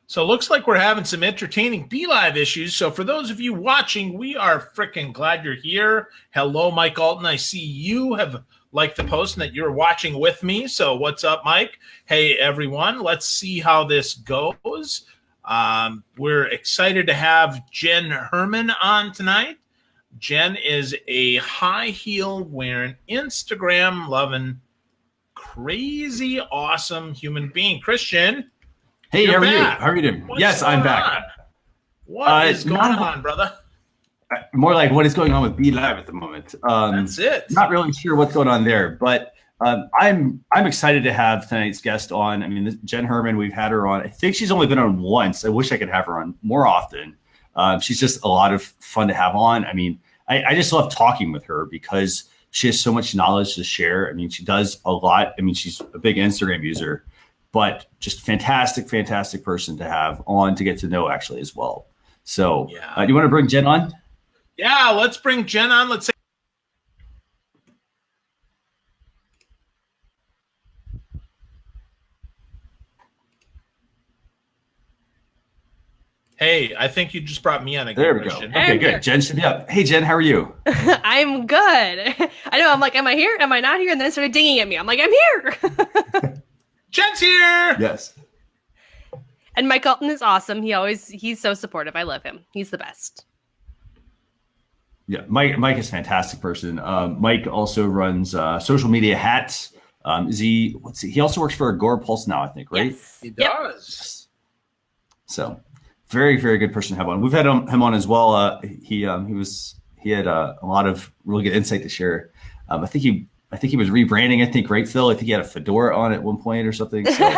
So it looks like we're having some entertaining BeLive issues. So for those of you watching, we are freaking glad you're here. Hello, Mike Alton. I see you have liked the post and that you're watching with me. So what's up, Mike? Hey, everyone. Let's see how this goes. We're excited to have Jen Herman on tonight. Jen is a high heel wearing, Instagram loving, crazy awesome human being. Christian, hey, how are you? back. How are you doing? What's Yes, I'm going back. on? What is going not- on, brother? More like what is going on with BeLive at the moment. That's it. Not really sure what's going on there, but I'm excited to have tonight's guest on. I mean, Jen Herman, we've had her on. I think she's only been on once. I wish I could have her on more often. She's just a lot of fun to have on. I mean, I just love talking with her because she has so much knowledge to share. I mean, she does a lot. I mean, she's a big Instagram user, but just fantastic person to have on to get to know actually as well. So do you want to bring Jen on? Yeah, let's bring Jen on. Let's say, hey, I think you just brought me on again. There we go. Christian. Okay, good. Jen should be up. Hey, Jen, how are you? I'm good. I know. I'm like, am I here? Am I not here? And then it started dinging at me. I'm like, I'm here. Jen's here. Yes. And Mike Alton is awesome. He's so supportive. I love him. He's the best. Yeah, Mike is a fantastic person. Mike also runs social media hats. He also works for Agorapulse now, I think, right? Yes. He does. So very good person to have on. We've had him on as well. He had a lot of really good insight to share. I think he was rebranding. I think, right, Phil? I think he had a fedora on at one point or something. So,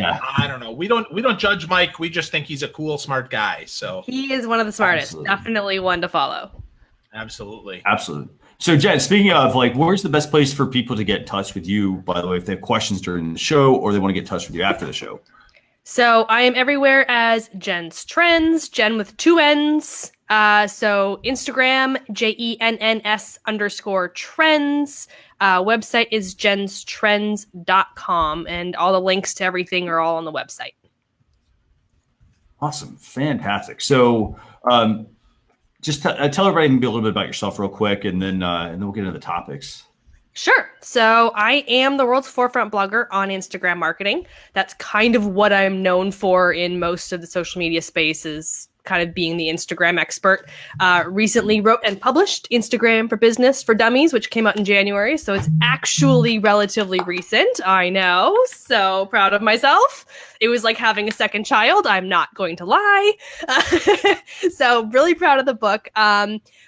yeah. I don't know. We don't judge Mike. We just think he's a cool, smart guy. So He is one of the smartest. Absolutely. Definitely one to follow. Absolutely. So, Jen, speaking of, like, where's the best place for people to get in touch with you, by the way, if they have questions during the show or they want to get in touch with you after the show? So I am everywhere as Jen's Trends, Jen with 2 N's. So Instagram, JENNS_trends. Website is jenstrends.com, and all the links to everything are all on the website. Awesome. Fantastic. So just tell everybody maybe a little bit about yourself real quick, and then we'll get into the topics. Sure. So I am the world's forefront blogger on Instagram marketing. That's kind of what I'm known for in most of the social media spaces, kind of being the Instagram expert. Recently wrote and published Instagram for Business for Dummies, which came out in January. So it's actually relatively recent. I know. So proud of myself. It was like having a second child. I'm not going to lie. So really proud of the book.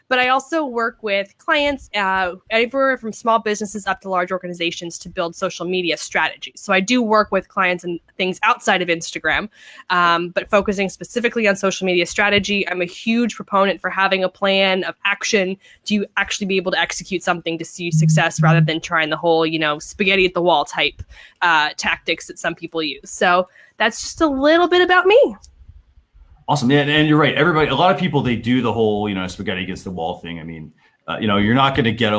But I also work with clients everywhere from small businesses up to large organizations to build social media strategies. So I do work with clients and things outside of Instagram, but focusing specifically on social media strategy. I'm a huge proponent for having a plan of action to actually be able to execute something to see success rather than trying the whole, spaghetti at the wall type tactics that some people use. So that's just a little bit about me. Awesome. Yeah, and you're right. A lot of people, they do the whole, spaghetti against the wall thing. I mean, you're not going to get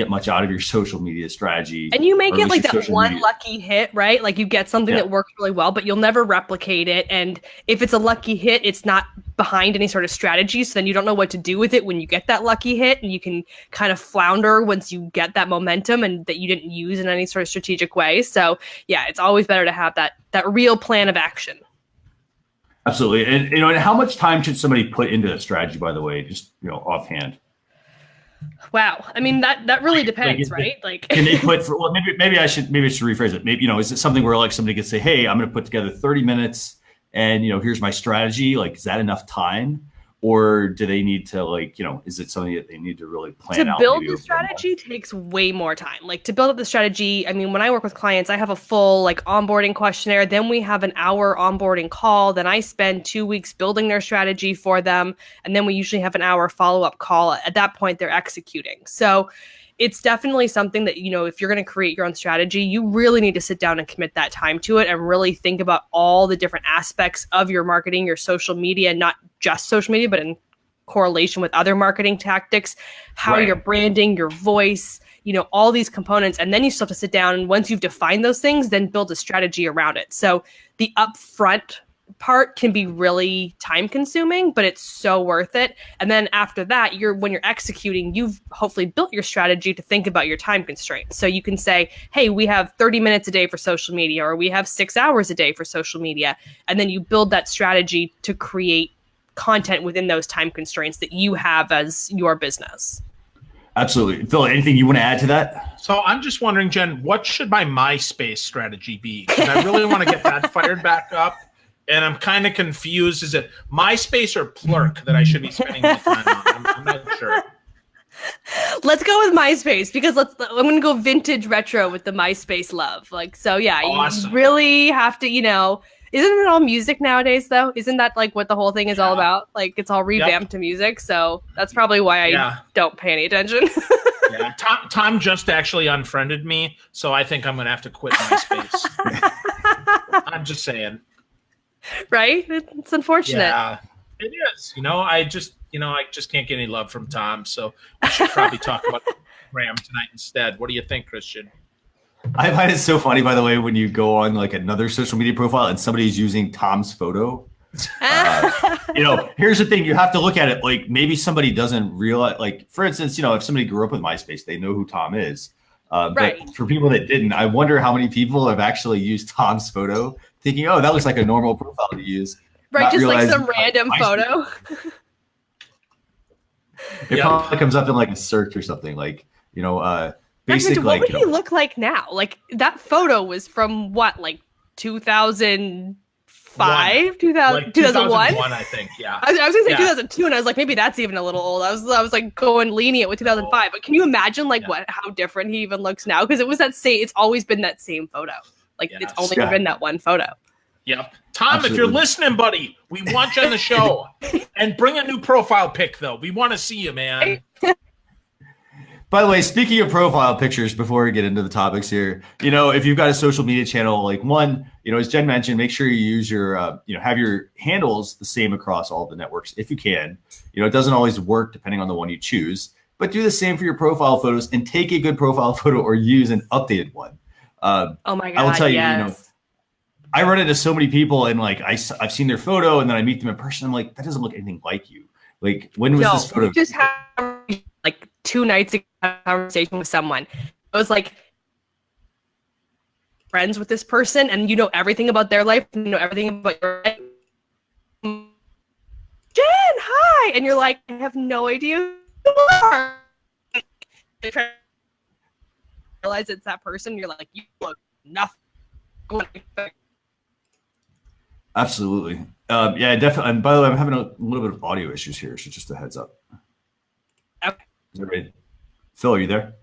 much out of your social media strategy. And you may get like that one lucky hit, right? Like you get something that works really well, but you'll never replicate it. And if it's a lucky hit, it's not behind any sort of strategy. So then you don't know what to do with it when you get that lucky hit, and you can kind of flounder once you get that momentum and that you didn't use in any sort of strategic way. So yeah, it's always better to have that real plan of action. Absolutely. And, and how much time should somebody put into a strategy, by the way, just, offhand? Wow. I mean, that really depends, right? Like, can they put maybe I should rephrase it. Maybe, is it something where like somebody could say, hey, I'm going to put together 30 minutes and, here's my strategy. Like, is that enough time? Or do they need to is it something that they need to really plan out? To build the strategy takes way more time. Like to build up the strategy, I mean, when I work with clients, I have a full onboarding questionnaire. Then we have an hour onboarding call. Then I spend 2 weeks building their strategy for them. And then we usually have an hour follow-up call. At that point, they're executing. So it's definitely something that, if you're going to create your own strategy, you really need to sit down and commit that time to it and really think about all the different aspects of your marketing, your social media, not just social media, but correlation with other marketing tactics, how Right. you're branding, your voice, all these components. And then you still have to sit down, and once you've defined those things, then build a strategy around it. So the upfront part can be really time consuming, but it's so worth it. And then after that, when you're executing, you've hopefully built your strategy to think about your time constraints. So you can say, hey, we have 30 minutes a day for social media, or we have 6 hours a day for social media. And then you build that strategy to create content within those time constraints that you have as your business. Absolutely. Phil, anything you want to add to that? So I'm just wondering, Jen, what should my MySpace strategy be? Because I really want to get that fired back up. And I'm kind of confused. Is it MySpace or Plurk that I should be spending my time on? I'm not sure. Let's go with MySpace, because I'm going to go vintage retro with the MySpace love. Awesome. You really have to, isn't it all music nowadays though? Isn't that like what the whole thing is all about? Like it's all revamped to music. So that's probably why I don't pay any attention. Yeah. Tom just actually unfriended me. So I think I'm going to have to quit MySpace. I'm just saying. Right? It's unfortunate. Yeah, it is. I just can't get any love from Tom. So we should probably talk about Graham tonight instead. What do you think, Christian? I find it so funny, by the way, when you go on like another social media profile and somebody's using Tom's photo. Here's the thing. You have to look at it like maybe somebody doesn't realize, like, for instance, if somebody grew up with MySpace, they know who Tom is. Right. But for people that didn't, I wonder how many people have actually used Tom's photo thinking, oh, that looks like a normal profile to use. Right, just like some random photo. It probably comes up in like a search or something, like, basic, what would he look like now? Like that photo was from what, like 2005, 2001? 2001, I think, yeah. I was going to say 2002, and I was like, maybe that's even a little old. I was like going lenient with 2005. But can you imagine how different he even looks now? Because it was it's always been that same photo. Like it's only been that one photo. Yep. Tom, Absolutely. If you're listening, buddy, we want you on the show. And bring a new profile pic, though. We want to see you, man. By the way, speaking of profile pictures, before we get into the topics here, if you've got a social media channel, like one, as Jen mentioned, make sure you use your, have your handles the same across all the networks if you can. It doesn't always work depending on the one you choose, but do the same for your profile photos and take a good profile photo or use an updated one. Oh my God! I will tell yes. I run into so many people and like I've seen their photo and then I meet them in person. I'm like, that doesn't look anything like you. Like, when was this photo? We just had like 2 nights ago a conversation with someone. It was like friends with this person, and you know everything about their life, you know everything about your life. Jen, hi, and you're like, I have no idea who you are. They try to realize it's that person. You're like, you look nothing. Absolutely. Yeah, definitely. And by the way, I'm having a little bit of audio issues here, so just a heads up. Okay. Is everybody? Phil, are you there?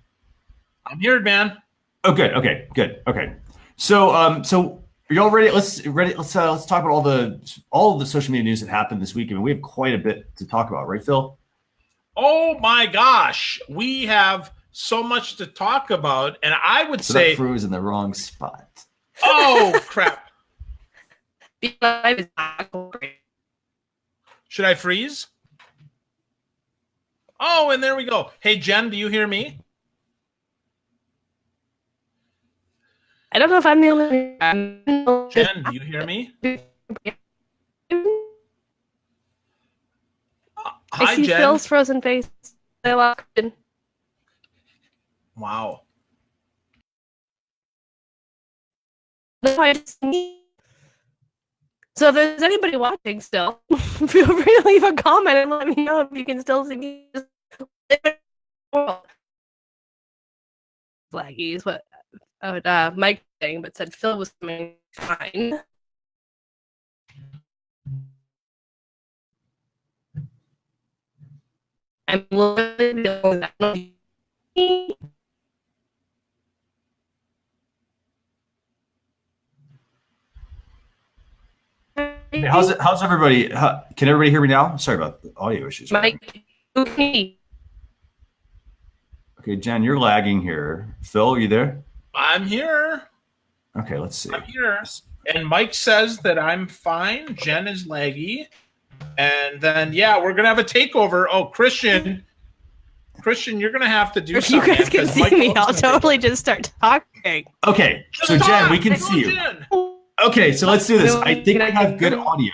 I'm here, man. Oh, good. Okay, good. Okay. So, are y'all ready? Let's talk about all the social media news that happened this week. I mean, we have quite a bit to talk about, right, Phil? Oh my gosh, we have so much to talk about, and I would say that froze in the wrong spot. Oh crap! Should I freeze? Oh, and there we go. Hey, Jen, do you hear me? I don't know if I'm the only. Jen, do you hear me? Hi, I see Jen. Phil's frozen face. Wow. So if there's anybody watching still, feel free to leave a comment and let me know if you can still see me. Flaggy is what Mike saying, but said Phil was coming fine. I'm literally dealing with that. Hey, how's everybody? Can everybody hear me now? Sorry about the audio issues. Mike, okay. Okay, Jen, you're lagging here. Phil, are you there? I'm here. Okay, let's see. I'm here. And Mike says that I'm fine. Jen is laggy. And then, yeah, we're going to have a takeover. Oh, Christian, you're going to have to do If something. you guys can see me, I'll totally just start talking. Okay, so Jen, we can see you. Okay, so let's do this. I think we have good audio.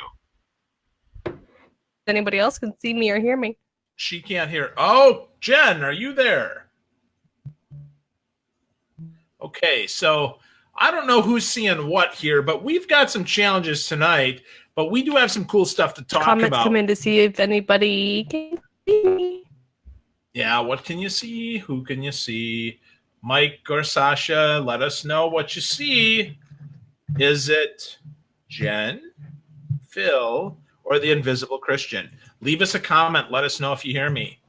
Anybody else can see me or hear me? She can't hear. Oh, Jen, are you there? Okay, so I don't know who's seeing what here, but we've got some challenges tonight, but we do have some cool stuff to talk Comments about. come in to see if anybody can see me. Yeah, what can you see? Who can you see? Mike or Sasha, let us know what you see. Is it Jen, Phil, or the Invisible Christian? Leave us a comment. Let us know if you hear me.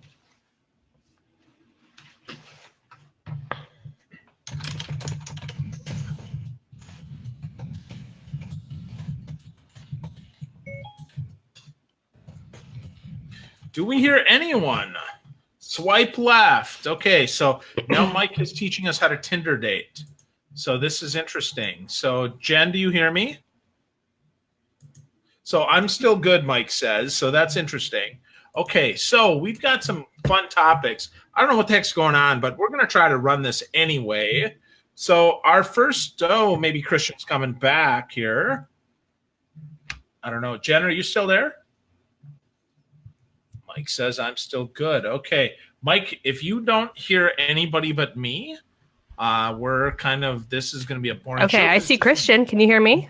Do we hear anyone? Swipe left. Okay, so now Mike is teaching us how to Tinder date. So this is interesting. So Jen, do you hear me? So I'm still good, Mike says. So that's interesting. Okay, so we've got some fun topics. I don't know what the heck's going on, but we're going to try to run this anyway. So our first, maybe Christian's coming back here. I don't know. Jen, are you still there? Mike says I'm still good. Okay, Mike, if you don't hear anybody but me, this is going to be a boring show. Okay, I see Christian. Can you hear me?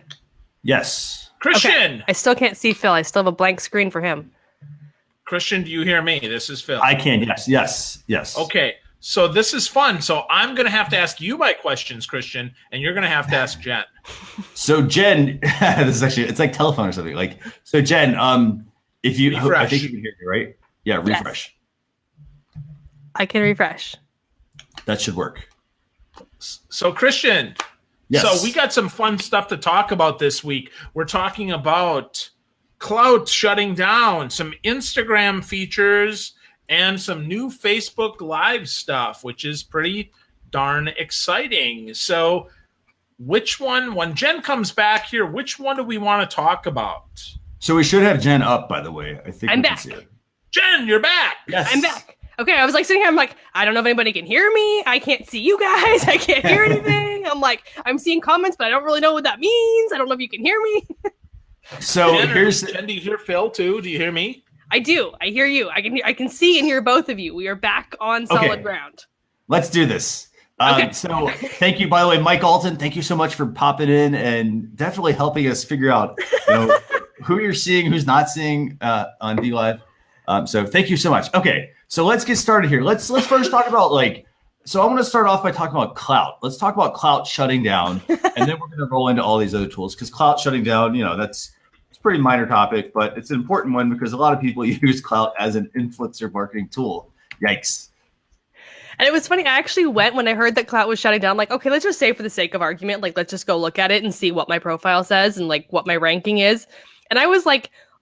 Yes. Christian! Okay. I still can't see Phil. I still have a blank screen for him. Christian, do you hear me? This is Phil. I can, yes. Okay, so this is fun. So I'm going to have to ask you my questions, Christian, and you're going to have to ask Jen. So Jen, this is actually, it's like telephone or something. So Jen, if you, refresh. I think you can hear me, right? Yeah, refresh. Yes. I can refresh. That should work. So Christian, yes. So we got some fun stuff to talk about this week. We're talking about Clout shutting down, some Instagram features, and some new Facebook Live stuff, which is pretty darn exciting. So which one, when Jen comes back here, which one do we want to talk about? So we should have Jen up, by the way. I think I'm we back. can see it. Jen, you're back. Yes. I'm back. Okay, I was like sitting here, I'm like, I don't know if anybody can hear me. I can't see you guys. I can't hear anything. I'm like, I'm seeing comments, but I don't really know what that means. I don't know if you can hear me. So Jen, do you hear Phil too? Do you hear me? I do. I hear you. I can see and hear both of you. We are back on solid ground. Let's do this. Okay. So thank you, by the way, Mike Alton. Thank you so much for popping in and definitely helping us figure out who you're seeing, who's not seeing on D Live. So thank you so much. Okay, so let's get started here. Let's first talk about so I'm going to start off by talking about Clout. Let's talk about Clout shutting down, and then we're going to roll into all these other tools because Clout shutting down, it's a pretty minor topic, but it's an important one because a lot of people use Clout as an influencer marketing tool. Yikes. And it was funny. I actually went when I heard that Clout was shutting down. Like, okay, let's just say for the sake of argument, let's just go look at it and see what my profile says and what my ranking is. And I was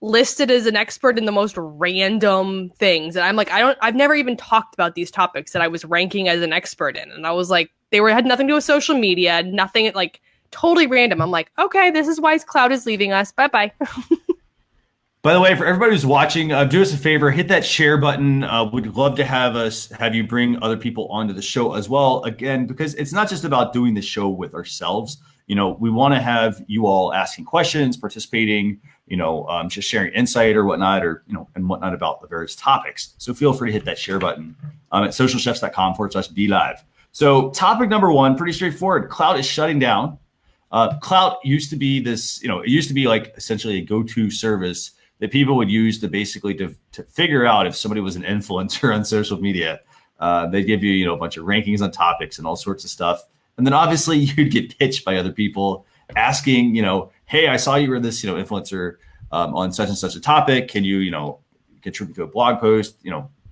listed as an expert in the most random things. And I'm I've never even talked about these topics that I was ranking as an expert in. And I was had nothing to do with social media, nothing totally random. I'm like, okay, this is why Clout is leaving us. Bye-bye. By the way, for everybody who's watching, do us a favor, hit that share button. We'd love to have you bring other people onto the show as well. Again, because it's not just about doing the show with ourselves. We want to have you all asking questions, participating, just sharing insight or whatnot, and whatnot about the various topics. So feel free to hit that share button at socialchefs.com/BeLive. So topic number one, pretty straightforward. Clout is shutting down. Clout used to be this, it used to be essentially a go-to service that people would use to basically to figure out if somebody was an influencer on social media. They'd give you, a bunch of rankings on topics and all sorts of stuff. And then obviously you'd get pitched by other people asking, hey, I saw you were this, influencer on such and such a topic. Can you, contribute to a blog post,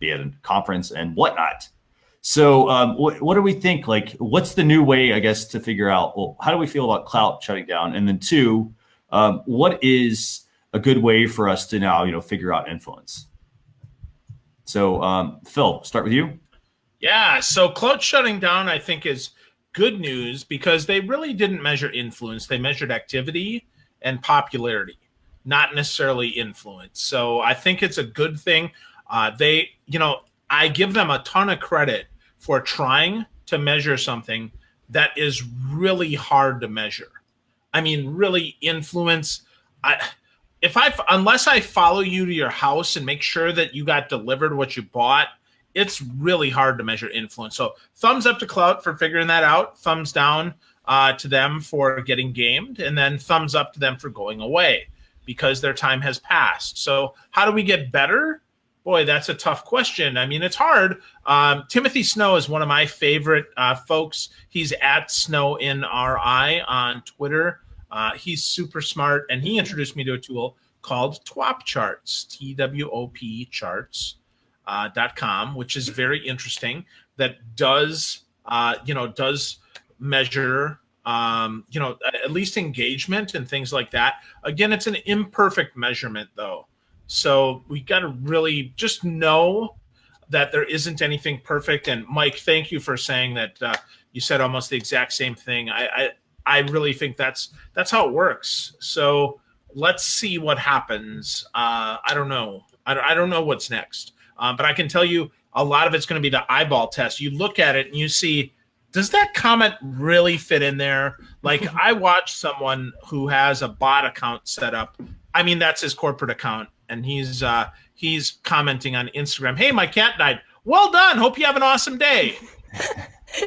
be at a conference and whatnot. So what do we think? What's the new way, I guess, to figure out, well, how do we feel about Clout shutting down? And then two, what is a good way for us to now, figure out influence? So Phil, start with you. Yeah, so Clout shutting down, I think, is good news because they really didn't measure influence. They measured activity and popularity. not necessarily influence. So I think it's a good thing. I give them a ton of credit for trying to measure something that is really hard to measure. I mean, really influence. Unless I follow you to your house and make sure that you got delivered what you bought, it's really hard to measure influence. So thumbs up to Clout for figuring that out. Thumbs down to them for getting gamed, and then thumbs up to them for going away because their time has passed. So how do we get better? Boy, that's a tough question. I mean, it's hard. Timothy Snow is one of my favorite folks. He's at SnowInRI on Twitter. He's super smart, and he introduced me to a tool called TWOP Charts, TWOP Charts.com, which is very interesting. That does measure at least engagement and things like that. Again, it's an imperfect measurement though. So we got to really just know that there isn't anything perfect. And Mike, thank you for saying that. You said almost the exact same thing. I really think that's how it works. So let's see what happens. I don't know. I don't know what's next. But I can tell you a lot of it's going to be the eyeball test. You look at it and you see, does that comment really fit in there? Like I watched someone who has a bot account set up. I mean, that's his corporate account. And he's commenting on Instagram, "Hey, my cat died. Well done. Hope you have an awesome day."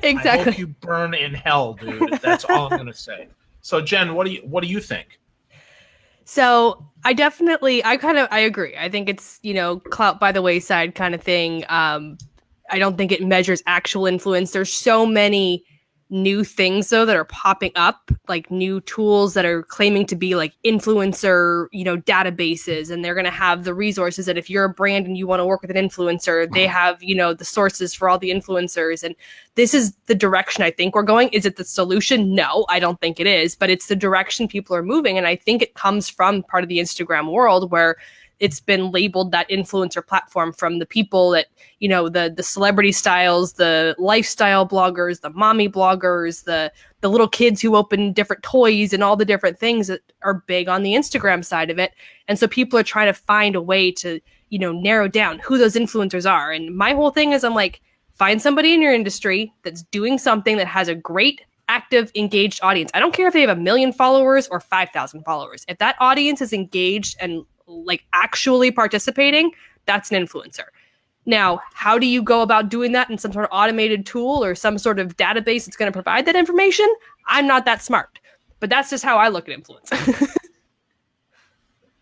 Exactly. I hope you burn in hell, dude. That's all I'm going to say. So, Jen, what do you think? So I agree. I think it's, clout by the wayside kind of thing. I don't think it measures actual influence. There's so many new things though that are popping up, like new tools that are claiming to be like influencer, databases, and they're going to have the resources that if you're a brand and you want to work with an influencer, they have, the sources for all the influencers. And this is the direction I think we're going. Is it the solution? No, I don't think it is, but it's the direction people are moving. And I think it comes from part of the Instagram world where it's been labeled that influencer platform from the people that, the celebrity styles, the lifestyle bloggers, the mommy bloggers, the little kids who open different toys and all the different things that are big on the Instagram side of it. And so people are trying to find a way to, narrow down who those influencers are. And my whole thing is I'm like, find somebody in your industry that's doing something that has a great, active, engaged audience. I don't care if they have 1 million followers or 5,000 followers. If that audience is engaged and like actually participating, that's an influencer. Now, how do you go about doing that in some sort of automated tool or some sort of database that's going to provide that information? I'm not that smart, but that's just how I look at influence.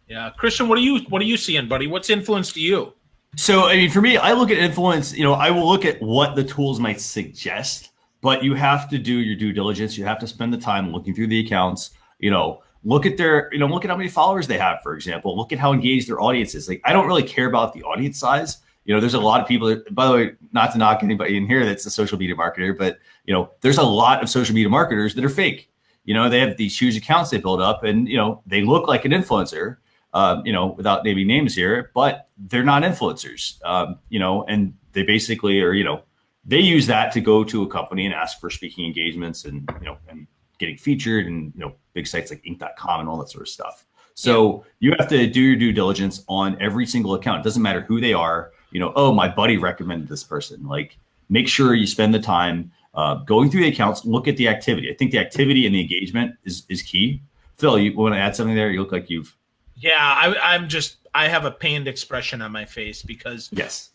Yeah, Christian, what are you seeing, buddy? What's influence to you? So, I mean, for me, I look at influence, I will look at what the tools might suggest, but you have to do your due diligence. You have to spend the time looking through the accounts, look at look at how many followers they have, for example, look at how engaged their audience is. Like, I don't really care about the audience size. There's a lot of people that, by the way, not to knock anybody in here that's a social media marketer, but, there's a lot of social media marketers that are fake. They have these huge accounts they build up and, they look like an influencer, without naming names here, but they're not influencers, and they basically are, they use that to go to a company and ask for speaking engagements and, and getting featured and, big sites like Inc.com and all that sort of stuff. So you have to do your due diligence on every single account. It doesn't matter who they are. Oh, my buddy recommended this person. Like, make sure you spend the time going through the accounts, look at the activity. I think the activity and the engagement is key. Phil, you want to add something there? You look like you've. Yeah, I have a pained expression on my face because yes,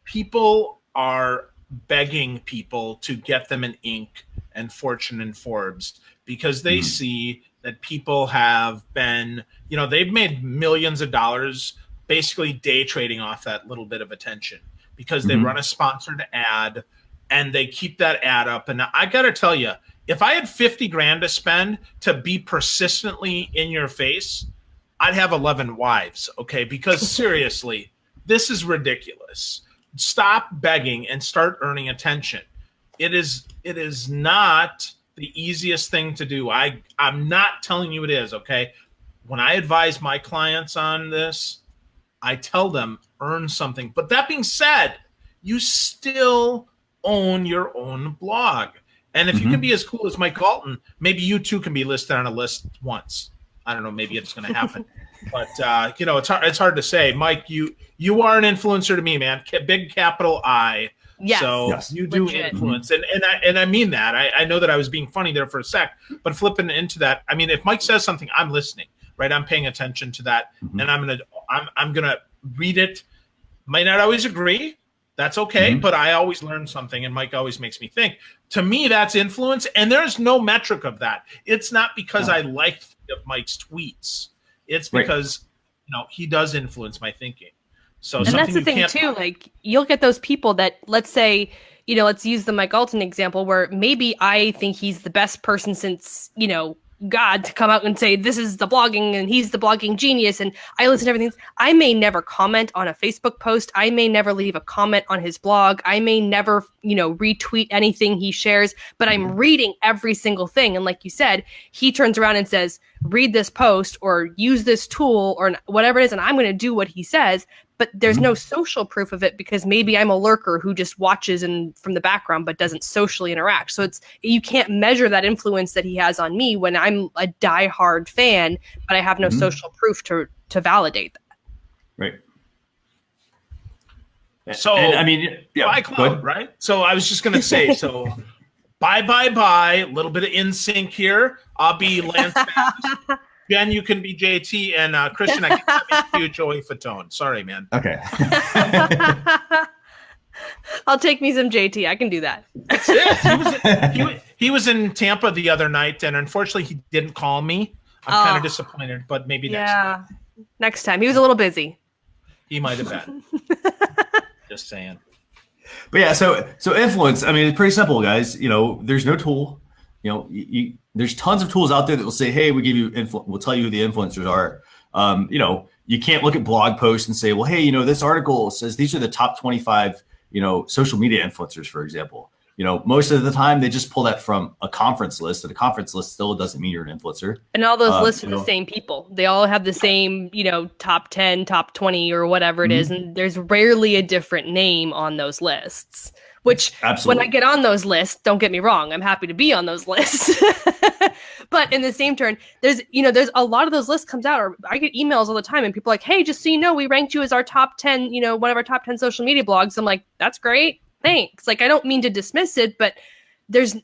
people are begging people to get them an Inc. and Fortune and Forbes because they see that people have been, they've made millions of dollars basically day trading off that little bit of attention because they run a sponsored ad and they keep that ad up. And I got to tell you, if I had 50 grand to spend to be persistently in your face, I'd have 11 wives. Okay. Because seriously, this is ridiculous. Stop begging and start earning attention. It is not the easiest thing to do. I'm not telling you it is. Okay. When I advise my clients on this, I tell them earn something. But that being said, you still own your own blog. And if you can be as cool as Mike Galton, maybe you too can be listed on a list once. I don't know, maybe it's going to happen. But it's hard to say. Mike, you are an influencer to me, man. Big capital I. Yes. So Yes. you do Legit. influence, and I mean that. I know that I was being funny there for a sec, but flipping into that, I mean, if Mike says something, I'm listening, right? I'm paying attention to that, and I'm gonna read it. Might not always agree. That's okay, but I always learn something, and Mike always makes me think. To me, that's influence, and there's no metric of that. It's not because I liked Mike's tweets. It's because he does influence my thinking. So and that's the thing too. Like you'll get those people that, let's say, let's use the Mike Alton example, where maybe I think he's the best person since God to come out and say this is the blogging and he's the blogging genius, and I listen to everything. I may never comment on a Facebook post. I may never leave a comment on his blog. I may never retweet anything he shares, but I'm reading every single thing. And like you said, he turns around and says, read this post or use this tool or whatever it is, and I'm going to do what he says. But there's no social proof of it because maybe I'm a lurker who just watches and from the background but doesn't socially interact. So you can't measure that influence that he has on me when I'm a diehard fan, but I have no social proof to validate that. Right. So and, I mean, buy cloud, right? So I was just going to say, so buy, a little bit of in sync here. I'll be Lance Bass. Jen, you can be JT, and Christian, I can be Joey Fatone. Sorry, man. Okay. I'll take me some JT. I can do that. That's it. He was in Tampa the other night, and unfortunately, he didn't call me. I'm kind of disappointed, but maybe next time. Next time. He was a little busy. He might have been. Just saying. But yeah, so influence. I mean, it's pretty simple, guys. There's no tool. There's tons of tools out there that will say, hey, we give you we'll tell you who the influencers are. You can't look at blog posts and say, well, hey, this article says these are the top 25, social media influencers, for example. Most of the time they just pull that from a conference list, and a conference list still doesn't mean you're an influencer. And all those lists are the same people. They all have the same, top 10, top 20 or whatever it is. And there's rarely a different name on those lists. Which, when I get on those lists, don't get me wrong, I'm happy to be on those lists. But in the same turn, there's a lot of those lists comes out, or I get emails all the time, and people are like, hey, just so you know, we ranked you as our top 10, one of our top 10 social media blogs. I'm like, that's great. Thanks. Like, I don't mean to dismiss it, but there's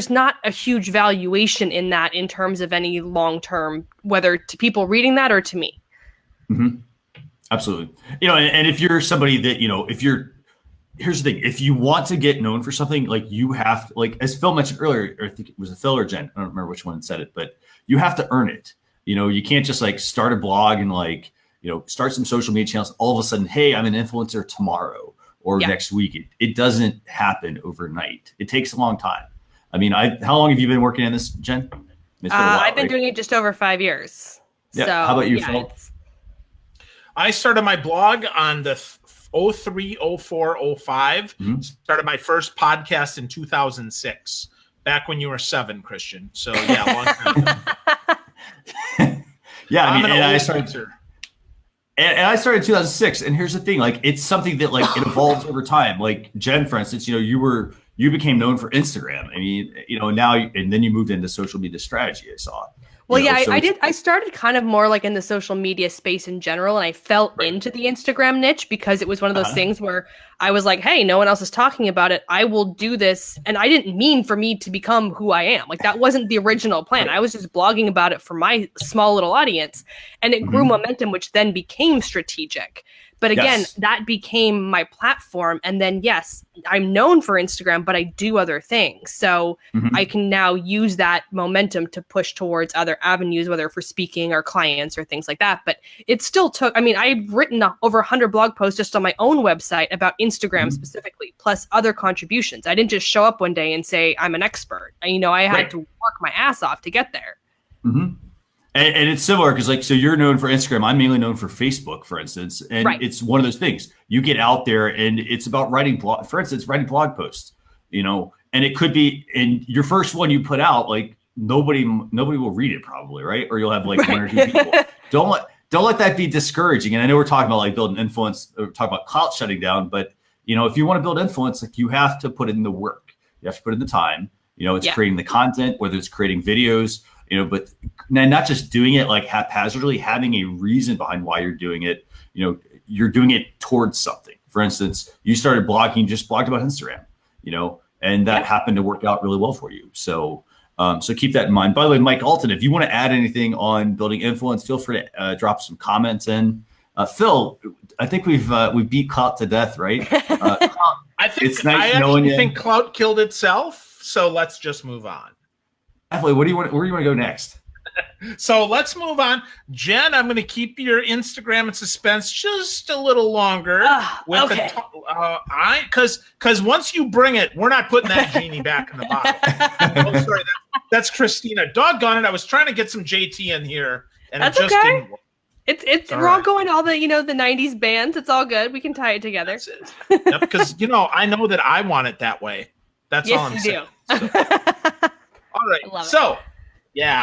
not a huge valuation in that in terms of any long-term, whether to people reading that or to me. Mm-hmm. Absolutely. And if you're somebody that, here's the thing. If you want to get known for something, like you have to, like as Phil mentioned earlier, or I think it was a Phil or Jen, I don't remember which one said it, but you have to earn it. You can't just like start a blog and start some social media channels. All of a sudden, hey, I'm an influencer tomorrow or next week. It doesn't happen overnight. It takes a long time. I mean, how long have you been working on this, Jen? It's been a while, I've been doing it just over 5 years. Yeah. So, how about you, Phil? I started my blog on the 03, 04, 05. Started my first podcast in 2006, back when you were 7, Christian. So yeah, long time ago. Yeah, I started in 2006. And here's the thing, like it's something that like it evolves over time. Like Jen, for instance, you became known for Instagram. I mean, now and then you moved into social media strategy. I saw. Well, I did. I started kind of more like in the social media space in general, and I fell into the Instagram niche because it was one of those things where I was like, hey, no one else is talking about it. I will do this. And I didn't mean for me to become who I am. Like that wasn't the original plan. I was just blogging about it for my small little audience, and it grew momentum, which then became strategic. But again, that became my platform. And then, yes, I'm known for Instagram, but I do other things. So I can now use that momentum to push towards other avenues, whether for speaking or clients or things like that. But it still took, I've written over 100 blog posts just on my own website about Instagram specifically, plus other contributions. I didn't just show up one day and say, I'm an expert. I had to work my ass off to get there. Mm-hmm. And it's similar because so you're known for Instagram. I'm mainly known for Facebook, for instance. And it's one of those things. You get out there and it's about writing blog posts, and it could be in your first one you put out, like nobody will read it probably, right? Or you'll have like one or two people. Don't let that be discouraging. And I know we're talking about like building influence, we're talking about clout shutting down, but if you want to build influence, like you have to put in the work. You have to put in the time. It's creating the content, whether it's creating videos, but not just doing it like haphazardly, having a reason behind why you're doing it. You're doing it towards something. For instance, you started blogging, just blogged about Instagram, and that happened to work out really well for you. So keep that in mind. By the way, Mike Alton, if you want to add anything on building influence, feel free to drop some comments in. Phil, I think we've beat Clout to death, right? I think Clout killed itself. So let's just move on. Definitely. Where do you want to go next? So let's move on. Jen, I'm going to keep your Instagram in suspense just a little longer. Okay. Because once you bring it, we're not putting that genie back in the bottle. Oh, sorry, that's Christina. Doggone it! I was trying to get some JT in here, and that's it just didn't work. We're all going all the the 90s bands. It's all good. We can tie it together. Yep, because I know that I want it that way. That's all I'm saying. So. All right.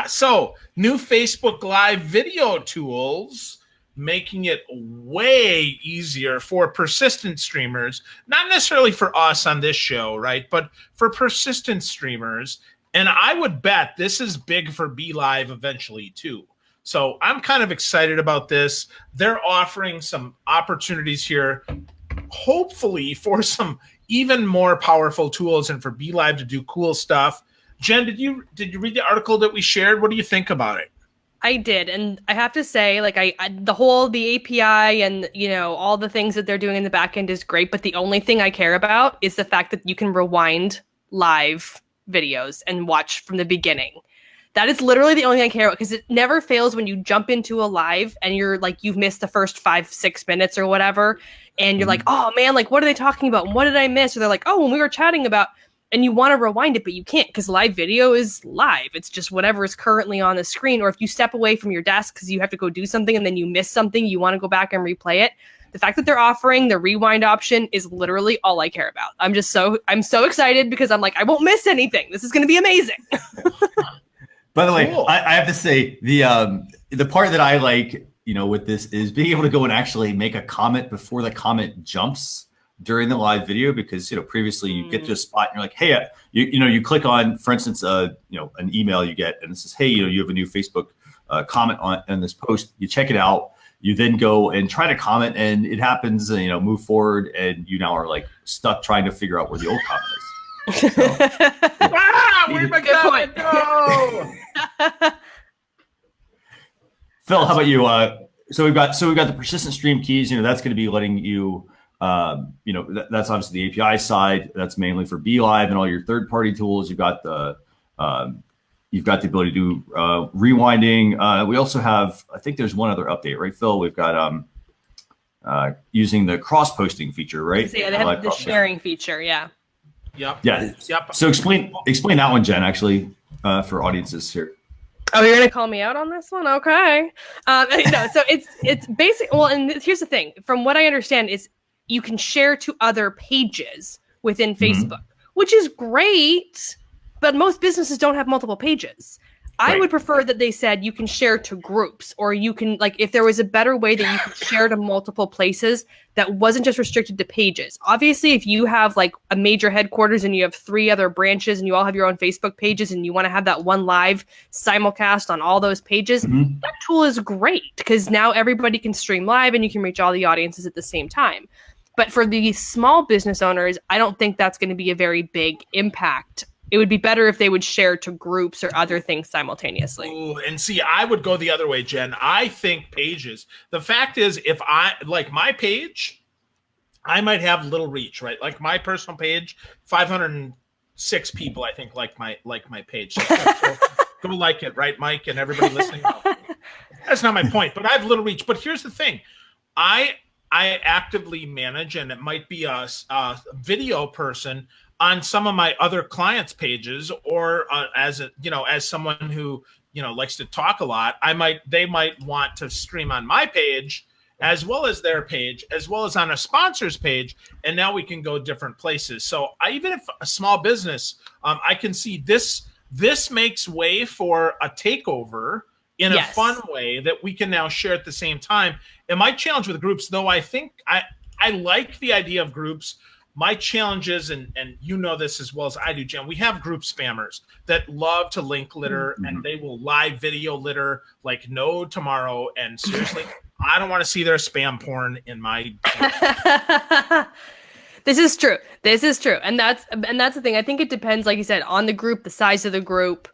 So new Facebook Live video tools, making it way easier for persistent streamers, not necessarily for us on this show, right? But for persistent streamers. And I would bet this is big for Be Live eventually too. So I'm kind of excited about this. They're offering some opportunities here, hopefully for some even more powerful tools and for Be Live to do cool stuff. Jen, did you read the article that we shared? What do you think about it? I did, and I have to say, the API and all the things that they're doing in the back end is great. But the only thing I care about is the fact that you can rewind live videos and watch from the beginning. That is literally the only thing I care about, because it never fails when you jump into a live and you're you've missed the first 5-6 minutes or whatever, and you're like, oh man, what are they talking about? And what did I miss? Or they're like, oh, when we were chatting about. And you want to rewind it, but you can't, because live video is live. It's just whatever is currently on the screen. Or if you step away from your desk because you have to go do something and then you miss something, you want to go back and replay it. The fact that they're offering the rewind option is literally all I care about. I'm so excited, because I'm I won't miss anything. This is going to be amazing. By the way, cool. I have to say the part that I like, with this is being able to go and actually make a comment before the comment jumps during the live video, because previously you get to a spot and you're like, hey, you click on, for instance, an email you get, and it says, hey, you have a new Facebook comment on this post. You check it out. You then go and try to comment, and it happens. Move forward, and you now are stuck trying to figure out where the old comment is. So, where'd my comment go? Phil, how about you? So we've got the persistent stream keys. That's going to be letting you. That's obviously the API side. That's mainly for Be Live and all your third-party tools. You've got the ability to do rewinding. We also have, I think there's one other update, right, Phil? We've got using the cross-posting feature, right? So, yeah, they have the sharing feature. Yeah. Yep. Yeah. Yep. So explain that one, Jen, actually, for audiences here. Oh, you're gonna call me out on this one? Okay. No. So it's basic. Well, and here's the thing. From what I understand, is you can share to other pages within Facebook, which is great, but most businesses don't have multiple pages. I would prefer that they said you can share to groups, or you can, if there was a better way that you could share to multiple places that wasn't just restricted to pages. Obviously, if you have a major headquarters and you have 3 other branches and you all have your own Facebook pages and you want to have that one live simulcast on all those pages, that tool is great, because now everybody can stream live and you can reach all the audiences at the same time. But for the small business owners, I don't think that's going to be a very big impact. It would be better if they would share to groups or other things simultaneously. Ooh, and see, I would go the other way, Jen. I think pages. The fact is, if I my page, I might have little reach, right? My personal page, 506 people, I think, like my page. So go like it, right, Mike, and everybody listening. That's not my point, but I have little reach. But here's the thing, I actively manage, and it might be a video person on some of my other clients' pages, or as someone who likes to talk a lot, they might want to stream on my page as well as their page, as well as on a sponsor's page, and now we can go different places. So even if a small business, I can see this makes way for a takeover in a fun way that we can now share at the same time. And my challenge with groups, though, I think I like the idea of groups. my challenge is, and you know this as well as I do, Jen, we have group spammers that love to link litter, and they will live video litter like no tomorrow. And seriously, I don't want to see their spam porn in my. This is true. And that's the thing. I think it depends, like you said, on the group, the size of the group,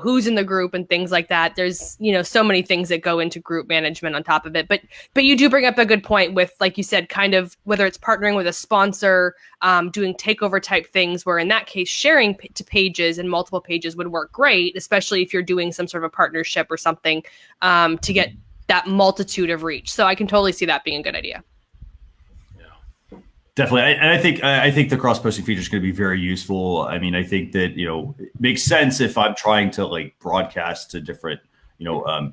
who's in the group and things like that. There's, so many things that go into group management on top of it. But you do bring up a good point with, like you said, kind of whether it's partnering with a sponsor, doing takeover type things, where in that case, sharing to pages and multiple pages would work great, especially if you're doing some sort of a partnership or something to get that multitude of reach. So I can totally see that being a good idea. Definitely. And I think the cross-posting feature is going to be very useful. I mean, I think that, it makes sense if I'm trying to like broadcast to different, to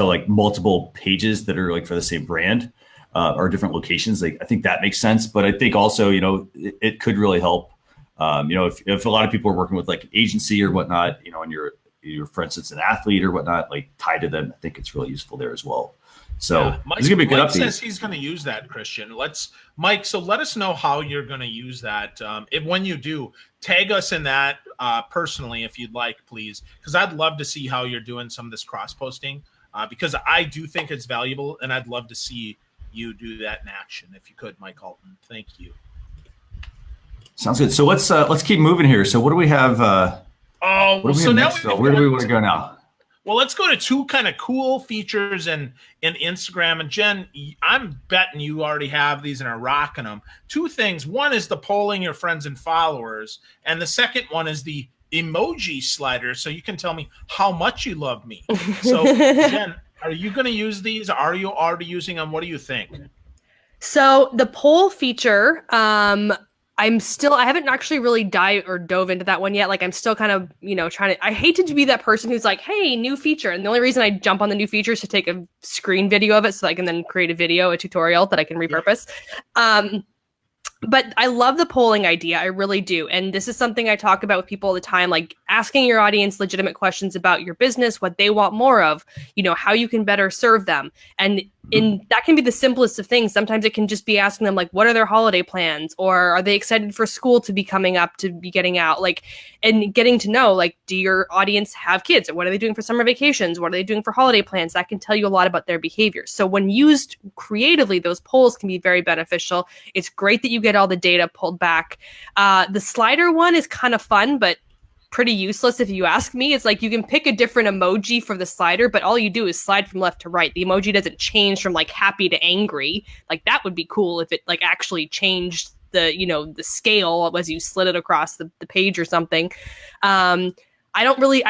like multiple pages that are like for the same brand or different locations. Like, I think that makes sense. But I think also, it could really help, if a lot of people are working with like an agency or whatnot, and you're, for instance, an athlete or whatnot, like tied to them, I think it's really useful there as well. So Mike, gonna be a good Mike update. says he's going to use that, Christian. Mike. So let us know how you're going to use that. When you do, tag us in that personally, if you'd like, please, because I'd love to see how you're doing some of this cross posting, because I do think it's valuable, and I'd love to see you do that in action if you could, Mike Alton. Thank you. Sounds good. So let's keep moving here. So what do we have? Where do we want to go now? Well, let's go to two kind of cool features in Instagram. And Jen, I'm betting you already have these and are rocking them. Two things. One is the polling your friends and followers. And the second one is the emoji slider. So you can tell me how much you love me. So Jen, are you going to use these? Are you already using them? What do you think? So the poll feature, I haven't actually really dove into that one yet. Like, I'm still kind of, I hate to be that person who's like, hey, new feature. And the only reason I jump on the new feature is to take a screen video of it so I can then create a tutorial that I can repurpose. Yeah. But I love the polling idea. I really do. And this is something I talk about with people all the time, like asking your audience legitimate questions about your business, what they want more of, how you can better serve them. And that can be the simplest of things. Sometimes it can just be asking them, like, what are their holiday plans? Or are they excited for school to be coming up, to be getting out? Like, and getting to know, like, do your audience have kids? Or what are they doing for summer vacations? What are they doing for holiday plans? That can tell you a lot about their behavior. So when used creatively, those polls can be very beneficial. It's great that you get all the data pulled back. The slider one is kind of fun, but pretty useless if you ask me. It's like you can pick a different emoji for the slider, but all you do is slide from left to right. The emoji doesn't change from like happy to angry. Like, that would be cool if it like actually changed the scale as you slid it across the page or something. I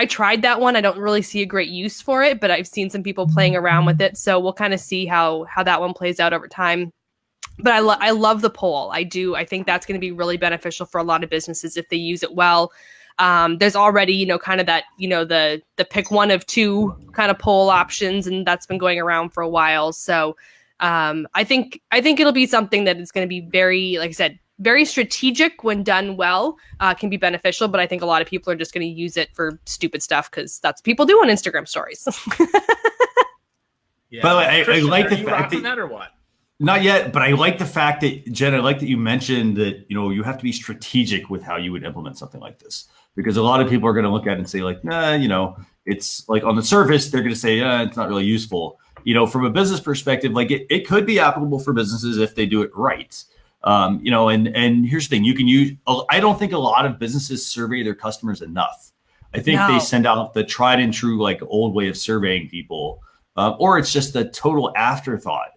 tried that one. I don't really see a great use for it, but I've seen some people playing around with it. So we'll kind of see how that one plays out over time. But I love the poll. I do. I think that's going to be really beneficial for a lot of businesses if they use it well. There's already, kind of that, the pick one of two kind of poll options, and that's been going around for a while. So I think it'll be something that is going to be very, like I said, very strategic when done well, can be beneficial. But I think a lot of people are just going to use it for stupid stuff because that's what people do on Instagram stories. Yeah. By the way, I like the fact that or what? Not yet, but I like the fact that, Jen, I like that you mentioned that, you have to be strategic with how you would implement something like this, because a lot of people are going to look at it and say like, nah, it's like on the surface, they're going to say, it's not really useful. From a business perspective, like it could be applicable for businesses if they do it right. And here's the thing, I don't think a lot of businesses survey their customers enough. I think they send out the tried and true, like old way of surveying people, or it's just a total afterthought.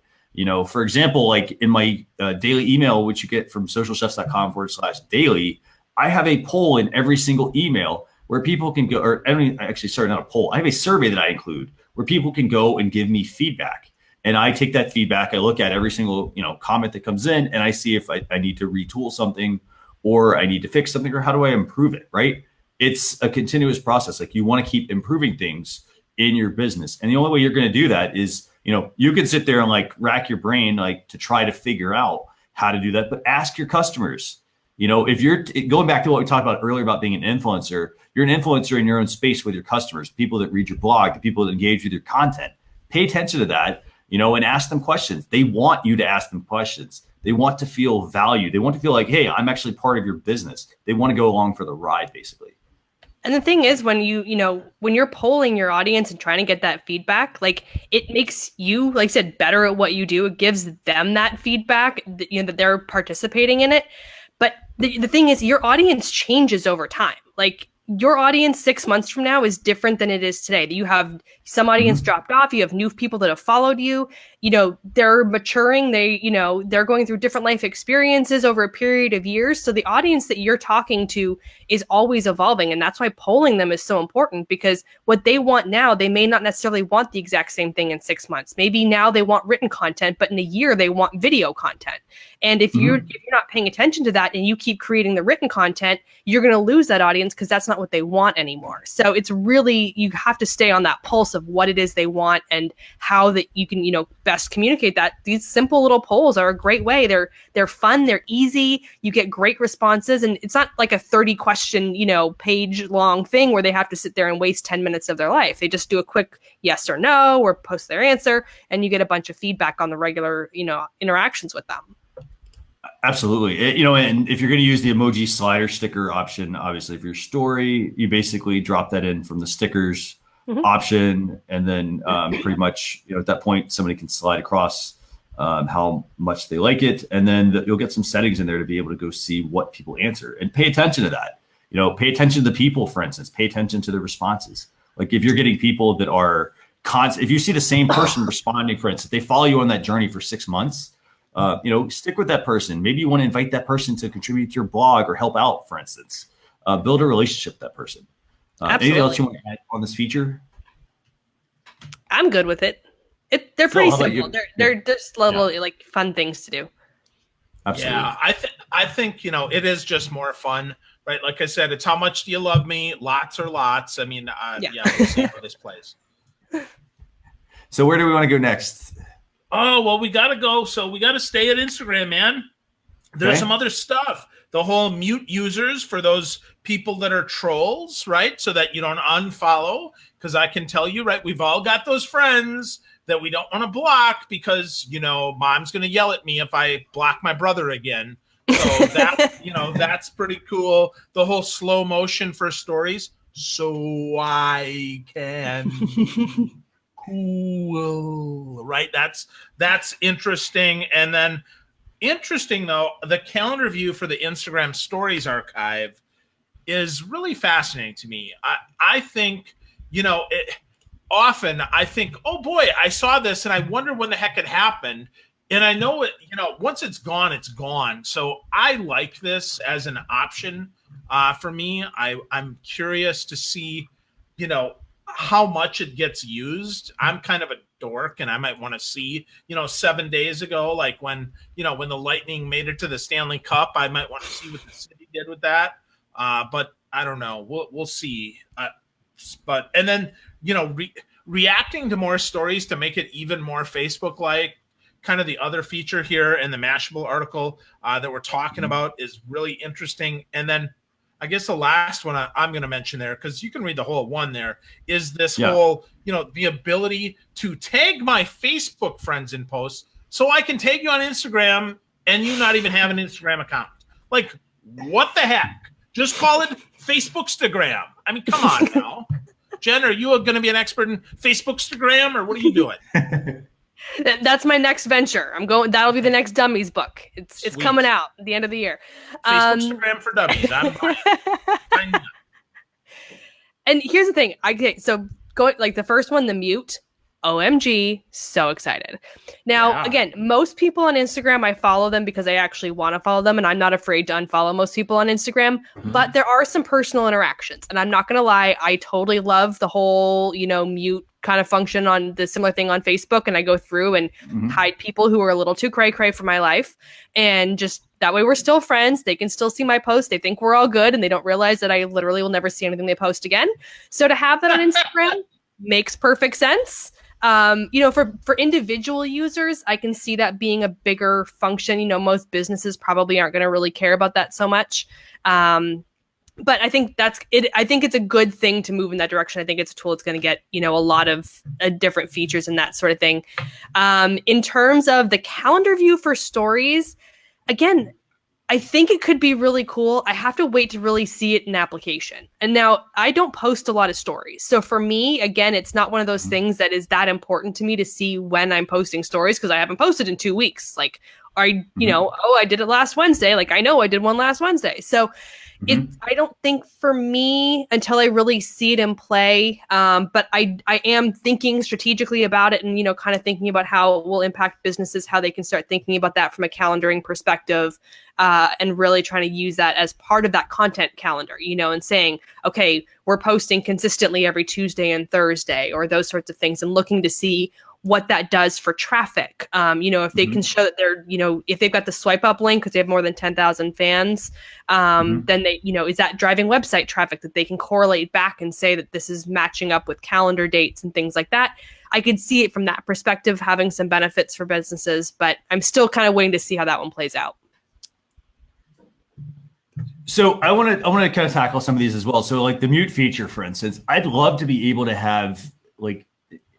For example, like in my daily email, which you get from socialchefs.com/daily, I have a poll in every single email where people can go, not a poll. I have a survey that I include where people can go and give me feedback. And I take that feedback, I look at every single, comment that comes in, and I see if I need to retool something or I need to fix something, or how do I improve it, right? It's a continuous process. Like, you want to keep improving things in your business. And the only way you're going to do that is, you can sit there and like rack your brain, like to try to figure out how to do that, but ask your customers. If you're going back to what we talked about earlier about being an influencer, you're an influencer in your own space with your customers, people that read your blog, the people that engage with your content. Pay attention to that, and ask them questions. They want you to ask them questions. They want to feel valued. They want to feel like, hey, I'm actually part of your business. They want to go along for the ride, basically. And the thing is, when when you're polling your audience and trying to get that feedback, like, it makes you, like I said, better at what you do. It gives them that feedback, that they're participating in it. But the thing is, your audience changes over time. Like, your audience 6 months from now is different than it is today. You have some audience dropped off. You have new people that have followed you. They're maturing. They're going through different life experiences over a period of years. So the audience that you're talking to is always evolving. And that's why polling them is so important, because what they want now, they may not necessarily want the exact same thing in 6 months. Maybe now they want written content, but in a year they want video content. And if you're not paying attention to that and you keep creating the written content, you're going to lose that audience, because that's not what they want anymore. So it's really, you have to stay on that pulse of what it is they want and how that you can, best communicate that. These simple little polls are a great way. They're fun, they're easy, you get great responses, and it's not like a 30 question, page long thing where they have to sit there and waste 10 minutes of their life. They just do a quick yes or no or post their answer, and you get a bunch of feedback on the regular, interactions with them. Absolutely. And if you're going to use the emoji slider sticker option, obviously for your story, you basically drop that in from the stickers option. And then pretty much, at that point, somebody can slide across how much they like it. And then you'll get some settings in there to be able to go see what people answer, and pay attention to that. Pay attention to the people, for instance, pay attention to the responses. Like, if you're getting people that are if you see the same person responding, for instance, they follow you on that journey for 6 months, stick with that person. Maybe you want to invite that person to contribute to your blog or help out, for instance. Build a relationship with that person. Anything else you want to add on this feature? I'm good with it. They're pretty simple. They're just little like fun things to do. Absolutely. Yeah, I think it is just more fun, right? Like I said, it's how much do you love me? Lots or lots. I mean, we'll see how this plays. So where do we want to go next? Oh, well, we got to go. So we got to stay at Instagram, man. There's some other stuff. The whole mute users for those people that are trolls, right? So that you don't unfollow. Because I can tell you, right, we've all got those friends that we don't want to block because, mom's going to yell at me if I block my brother again. So that, that's pretty cool. The whole slow motion for stories. So I can cool, right? That's interesting. And then interesting, though, the calendar view for the Instagram Stories archive is really fascinating to me. I think, often I think, oh boy, I saw this and I wonder when the heck it happened. And I know it, once it's gone, it's gone. So I like this as an option for me. I'm curious to see, how much it gets used. I'm kind of a dork and I might want to see, 7 days ago, like when the Lightning made it to the Stanley Cup, I might want to see what the city did with that. But I don't know. We'll see. And then, reacting to more stories to make it even more Facebook-like. Kind of the other feature here in the Mashable article that we're talking about is really interesting. And then I guess the last one I'm going to mention there, because you can read the whole one there, is this whole, the ability to tag my Facebook friends in posts so I can tag you on Instagram and you not even have an Instagram account. Like, what the heck? Just call it Facebookstagram. I mean, come on now. Jen, are you going to be an expert in Facebookstagram, or what are you doing? That's my next venture. That'll be the next Dummies book. It's coming out at the end of the year. Facebookstagram for Dummies. I'm And here's the thing. The first one, the mute. OMG, so excited. Now, again, most people on Instagram, I follow them because I actually want to follow them, and I'm not afraid to unfollow most people on Instagram, but there are some personal interactions, and I'm not going to lie, I totally love the whole, mute kind of function on the similar thing on Facebook, and I go through and hide people who are a little too cray-cray for my life, and just that way we're still friends. They can still see my posts. They think we're all good, and they don't realize that I literally will never see anything they post again. So to have that on Instagram makes perfect sense. For individual users, I can see that being a bigger function. Most businesses probably aren't going to really care about that so much. But I think that's it. I think it's a good thing to move in that direction. I think it's a tool that's going to get, a lot of different features and that sort of thing. In terms of the calendar view for stories, again, I think it could be really cool. I have to wait to really see it in application. And now I don't post a lot of stories. So for me, again, it's not one of those things that is that important to me to see when I'm posting stories because I haven't posted in 2 weeks. Like, I did it last Wednesday. Like, I know I did one last Wednesday. So I don't think for me until I really see it in play. But I am thinking strategically about it and, kind of thinking about how it will impact businesses, how they can start thinking about that from a calendaring perspective, and really trying to use that as part of that content calendar, and saying, okay, we're posting consistently every Tuesday and Thursday or those sorts of things and looking to see what that does for traffic. If they can show that they're, if they've got the swipe up link because they have more than 10,000 fans, then they, is that driving website traffic that they can correlate back and say that this is matching up with calendar dates and things like that. I could see it from that perspective, having some benefits for businesses, but I'm still kind of waiting to see how that one plays out. So I want to kind of tackle some of these as well. So like the mute feature, for instance, I'd love to be able to have like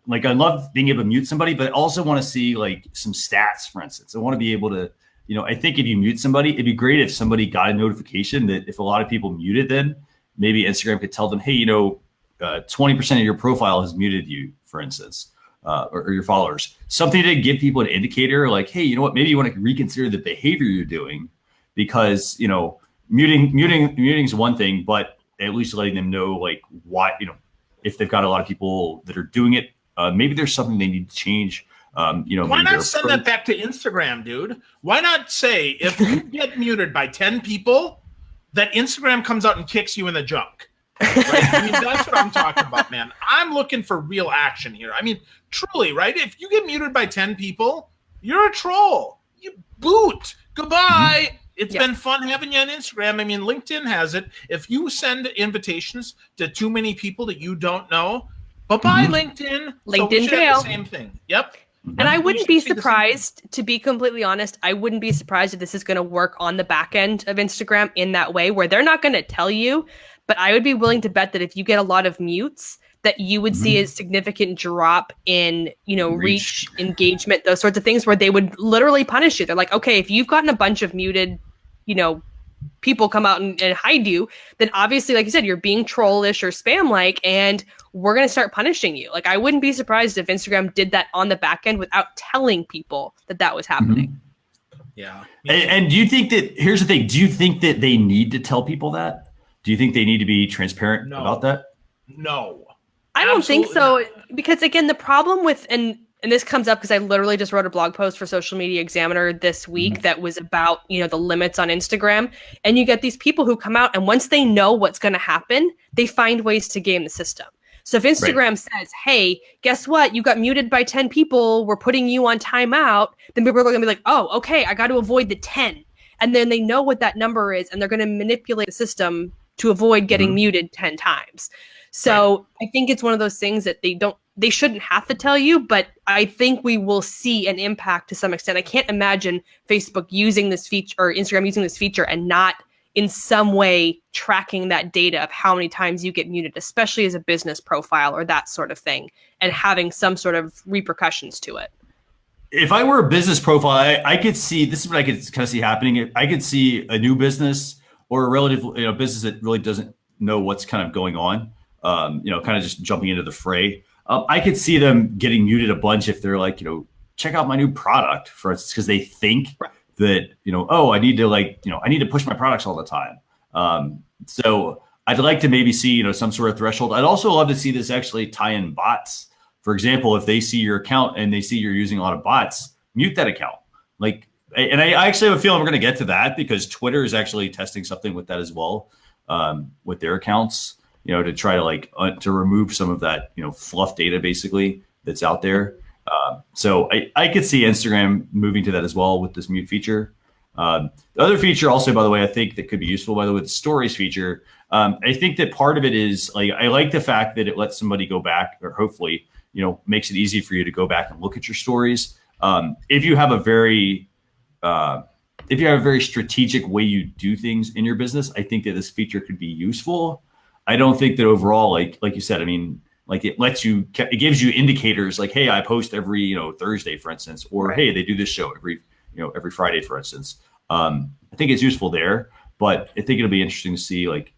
I love being able to mute somebody, but I also want to see like some stats, for instance. I want to be able to, I think if you mute somebody, it'd be great if somebody got a notification that if a lot of people muted, then maybe Instagram could tell them, hey, 20% of your profile has muted you, for instance, or your followers. Something to give people an indicator like, hey, you know what, maybe you want to reconsider the behavior you're doing because, muting is one thing, but at least letting them know like why, if they've got a lot of people that are doing it, maybe there's something they need to change. Why not send that back to Instagram, dude? Why not say if you get muted by 10 people, that Instagram comes out and kicks you in the junk? Right? I mean, that's what I'm talking about, man. I'm looking for real action here. I mean, truly, right? If you get muted by 10 people, you're a troll. You boot. Goodbye. It's been fun having you on Instagram. I mean, LinkedIn has it. If you send invitations to too many people that you don't know, bye-bye, LinkedIn. LinkedIn jail. The same thing. Yep. And I wouldn't be surprised, to be completely honest, I wouldn't be surprised if this is going to work on the back end of Instagram in that way where they're not going to tell you, but I would be willing to bet that if you get a lot of mutes, that you would see a significant drop in, reach, engagement, those sorts of things where they would literally punish you. They're like, okay, if you've gotten a bunch of muted, people come out and hide you, then obviously, like you said, you're being trollish or spam-like, and we're going to start punishing you. Like, I wouldn't be surprised if Instagram did that on the back end without telling people that was happening. Yeah. And do you think that, here's the thing, do you think that they need to tell people that? Do you think they need to be transparent about that? No. I don't think so, because again, the problem with, and this comes up because I literally just wrote a blog post for Social Media Examiner this week that was about, the limits on Instagram. And you get these people who come out and once they know what's going to happen, they find ways to game the system. So if Instagram says, hey, guess what? You got muted by 10 people. We're putting you on timeout. Then people are going to be like, oh, okay, I got to avoid the 10. And then they know what that number is and they're going to manipulate the system to avoid getting muted 10 times. So I think it's one of those things that they shouldn't have to tell you, but I think we will see an impact to some extent. I can't imagine Facebook using this feature or Instagram using this feature and not in some way tracking that data of how many times you get muted, especially as a business profile or that sort of thing, and having some sort of repercussions to it. If I were a business profile, I could see, this is what I could kind of see happening. I could see a new business or a relative business that really doesn't know what's kind of going on. Kind of just jumping into the fray. I could see them getting muted a bunch if they're like, check out my new product, for instance, because they think that, I need to push my products all the time. So I'd like to maybe see, some sort of threshold. I'd also love to see this actually tie in bots. For example, if they see your account and they see you're using a lot of bots, mute that account. And I actually have a feeling we're going to get to that because Twitter is actually testing something with that as well, with their accounts. To try to to remove some of that, fluff data basically that's out there. So I could see Instagram moving to that as well with this mute feature. The other feature also, by the way, I think that could be useful, by the way, the stories feature. I think that part of it is I like the fact that it lets somebody go back or hopefully, makes it easy for you to go back and look at your stories. If you have a very strategic way you do things in your business, I think that this feature could be useful. I don't think that overall, like you said, it gives you indicators like, hey, I post every, Thursday, for instance, or hey, they do this show every Friday, for instance. I think it's useful there, but I think it'll be interesting to see, like,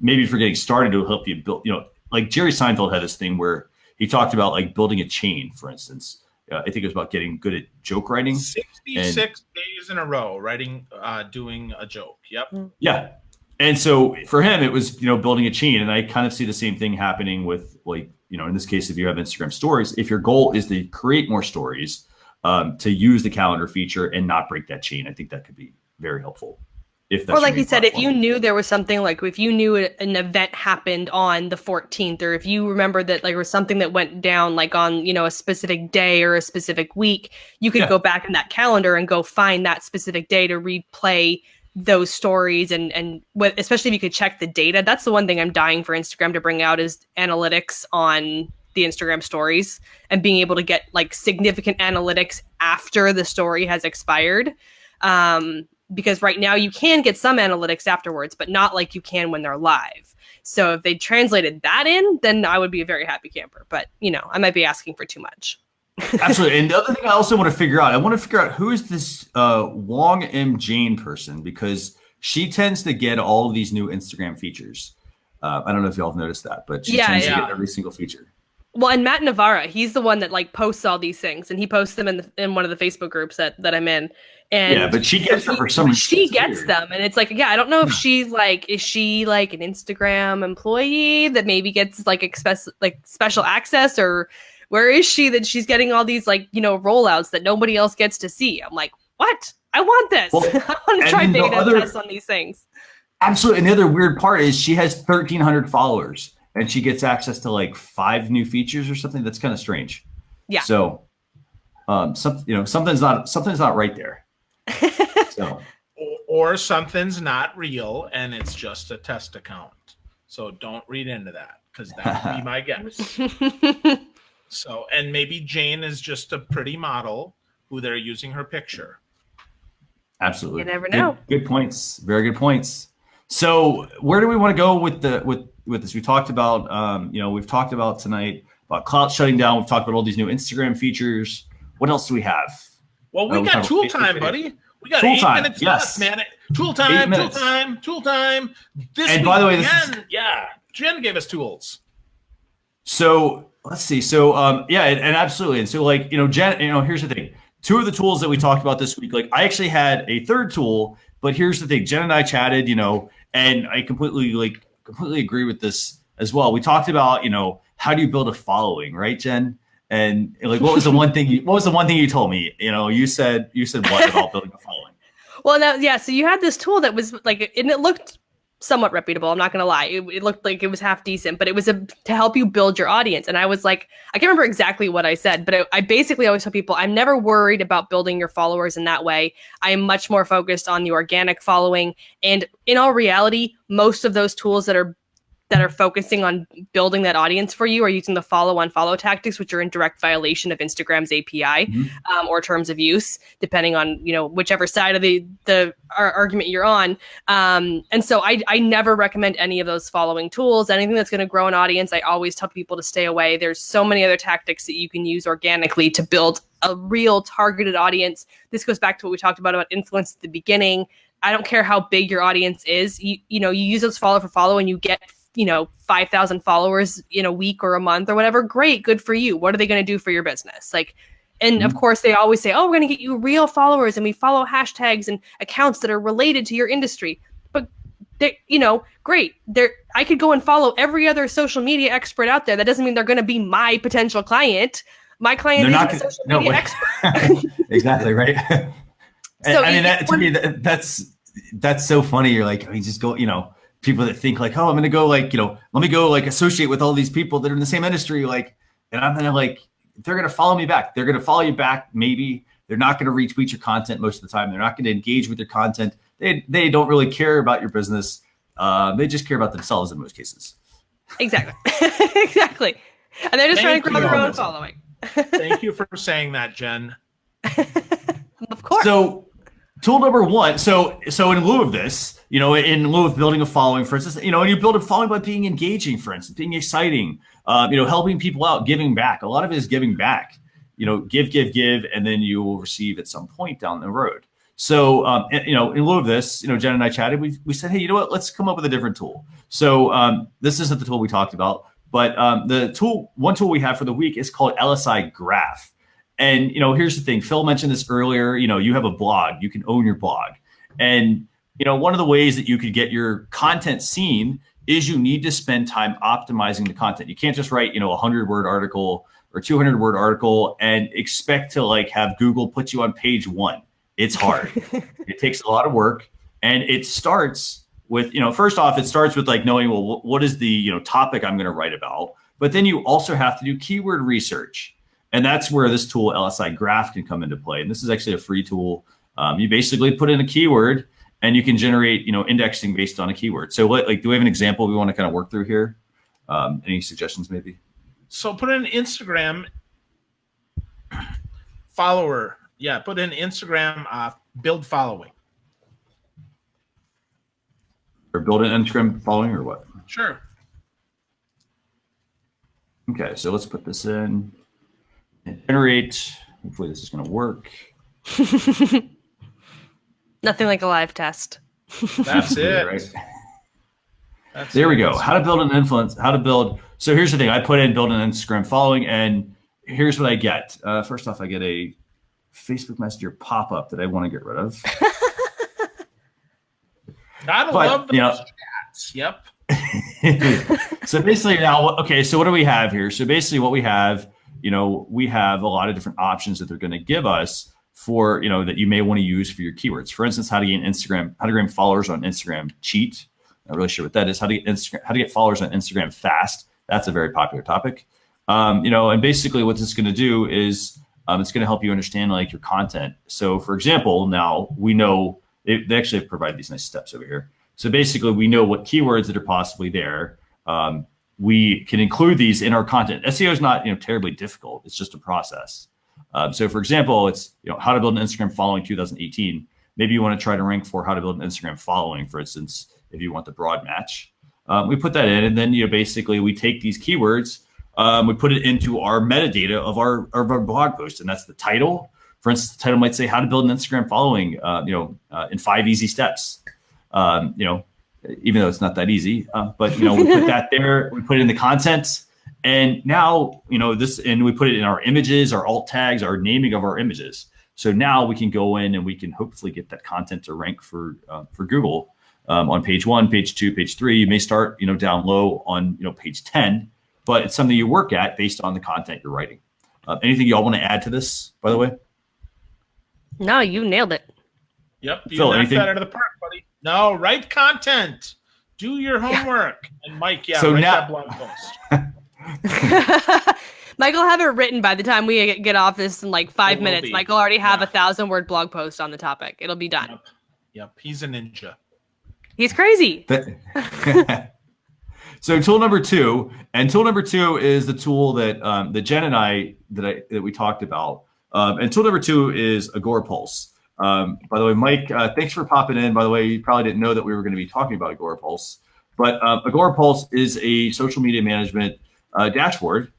maybe if you're getting started, to help you build, like Jerry Seinfeld had this thing where he talked about like building a chain, for instance. I think it was about getting good at joke writing. 66 days in a row writing, doing a joke. Yep. Yeah. And so for him, it was, building a chain. And I kind of see the same thing happening with, like, in this case, if you have Instagram stories, if your goal is to create more stories, to use the calendar feature and not break that chain, I think that could be very helpful. If that's, or like you said, if you knew there was something, like if you knew an event happened on the 14th, or if you remember that like there was something that went down like on, a specific day or a specific week, you could go back in that calendar and go find that specific day to replay those stories. And especially if you could check the data. That's the one thing I'm dying for Instagram to bring out, is analytics on the Instagram stories, and being able to get like significant analytics after the story has expired. Because right now you can get some analytics afterwards, but not like you can when they're live. So if they translated that in, then I would be a very happy camper. But, I might be asking for too much. Absolutely. And the other thing I also want to figure out, who is this Wong M. Jane person, because she tends to get all of these new Instagram features. I don't know if y'all have noticed that, but she tends to get every single feature. Well, and Matt Navarra, he's the one that like posts all these things, and he posts them in one of the Facebook groups that I'm in. And but she gets them for some reason. She gets them, and it's like, I don't know if she's like, is she like an Instagram employee that maybe gets like special access, or where is she that she's getting all these like rollouts that nobody else gets to see? I'm like, what? I want this. Well, I want to try beta tests on these things. Absolutely. And the other weird part is she has 1,300 followers. And she gets access to like 5 new features or something. That's kind of strange. Yeah. So, something's not right there. So, or something's not real, and it's just a test account. So don't read into that, because that would be my guess. So, and maybe Jane is just a pretty model who they're using her picture. Absolutely. You never know. Good points. Very good points. So, where do we want to go with this? We talked about, we've talked about tonight about cloud shutting down. We've talked about all these new Instagram features. What else do we have? Well, we got tool time, buddy. We got 8 minutes left, man. Tool time. And by the way, Jen gave us tools. So let's see. So and absolutely. And so like, Jen, here's the thing. 2 of the tools that we talked about this week, like I actually had a third tool, but here's the thing. Jen and I chatted, and I completely agree with this as well. We talked about, how do you build a following, right, Jen? And like, what was the one thing you told me? You said what about building a following? Well, so you had this tool that was like, and it looked somewhat reputable. I'm not going to lie. It looked like it was half decent, but it was to help you build your audience. And I was like, I can't remember exactly what I said, but I basically always tell people, I'm never worried about building your followers in that way. I am much more focused on the organic following. And in all reality, most of those tools that are focusing on building that audience for you are using the follow tactics, which are in direct violation of Instagram's API or terms of use, depending on whichever side of the argument you're on. And so I never recommend any of those following tools. Anything that's going to grow an audience, I always tell people to stay away. There's so many other tactics that you can use organically to build a real targeted audience. This goes back to what we talked about influence at the beginning. I don't care how big your audience is. You use those follow for follow and you get 5,000 followers in a week or a month or whatever. Great. Good for you. What are they going to do for your business? Of course they always say, oh, we're going to get you real followers and we follow hashtags and accounts that are related to your industry. But great. I could go and follow every other social media expert out there. That doesn't mean they're going to be my potential client. My client is a social media expert. Exactly. Right. To me, that's so funny. You're like, just go, people that think like, oh, I'm going to go let me go associate with all these people that are in the same industry. And I'm going to they're going to follow me back. They're going to follow you back. Maybe they're not going to retweet your content most of the time. They're not going to engage with your content. They don't really care about your business. They just care about themselves in most cases. Exactly. Exactly. And they're just trying to grow their own following. Thank you for saying that, Jen. Of course. So tool number 1. So in lieu of this, in lieu of building a following, for instance, and you build a following by being engaging, for instance, being exciting, helping people out, giving back. A lot of it is giving back, give, and then you will receive at some point down the road. So, in lieu of this, Jen and I chatted. We said, hey, you know what? Let's come up with a different tool. So this isn't the tool we talked about, but one tool we have for the week is called LSI Graph. And here's the thing. Phil mentioned this earlier. You have a blog. You can own your blog, and one of the ways that you could get your content seen is you need to spend time optimizing the content. You can't just write, a 100-word article or 200-word article and expect to have Google put you on page 1. It's hard. It takes a lot of work, and it starts with, first off, it starts with knowing, well, what is the, topic I'm going to write about? But then you also have to do keyword research. And that's where this tool, LSI Graph, can come into play. And this is actually a free tool. You basically put in a keyword, and you can generate, indexing based on a keyword. So do we have an example we want to kind of work through here? Any suggestions maybe? So put in Instagram follower. Yeah, put in Instagram build following. Or build an Instagram following or what? Sure. Okay, so let's put this in and generate. Hopefully this is going to work. Nothing like a live test. That's it. Right? There we go. How to build an influence. So here's the thing. I put in build an Instagram following, and here's what I get. First off, I get a Facebook Messenger pop-up that I want to get rid of. Gotta love those chats. Yep. So basically now, okay, so what do we have here? So basically what we have, we have a lot of different options that they're going to give us for, that you may want to use for your keywords. For instance, how to gain followers on Instagram cheat. Not really sure what that is. How to get followers on Instagram fast. That's a very popular topic. And basically what this is going to do is it's going to help you understand your content. So for example, now we know they actually provide these nice steps over here. So basically we know what keywords that are possibly there. We can include these in our content. SEO is not terribly difficult. It's just a process. So for example, it's how to build an Instagram following 2018. Maybe you want to try to rank for how to build an Instagram following, for instance, if you want the broad match. We put that in, and then basically we take these keywords, we put it into our metadata of our blog post, and that's the title. For instance, the title might say how to build an Instagram following, in 5 easy steps. Even though it's not that easy, but we put that there. We put it in the content. And now, and we put it in our images, our alt tags, our naming of our images. So now we can go in and we can hopefully get that content to rank for Google on page 1, page 2, page 3. You may start, down low on, page 10, but it's something you work at based on the content you're writing. Anything y'all want to add to this, by the way? No, you nailed it. Yep. You Phil, knocked anything? that out of the park, buddy. No, write content. Do your homework. Yeah. And Mike, so write now, that blog post. Michael will have it written by the time we get off this in 5 minutes. Michael already have 1,000-word blog post on the topic. It'll be done. Yep. He's a ninja. He's crazy. So tool number 2, and tool number 2 is the tool that Jen and I that we talked about. And tool number 2 is Agorapulse. By the way, Mike, thanks for popping in. By the way, you probably didn't know that we were going to be talking about Agorapulse, but Agorapulse is a social media management dashboard.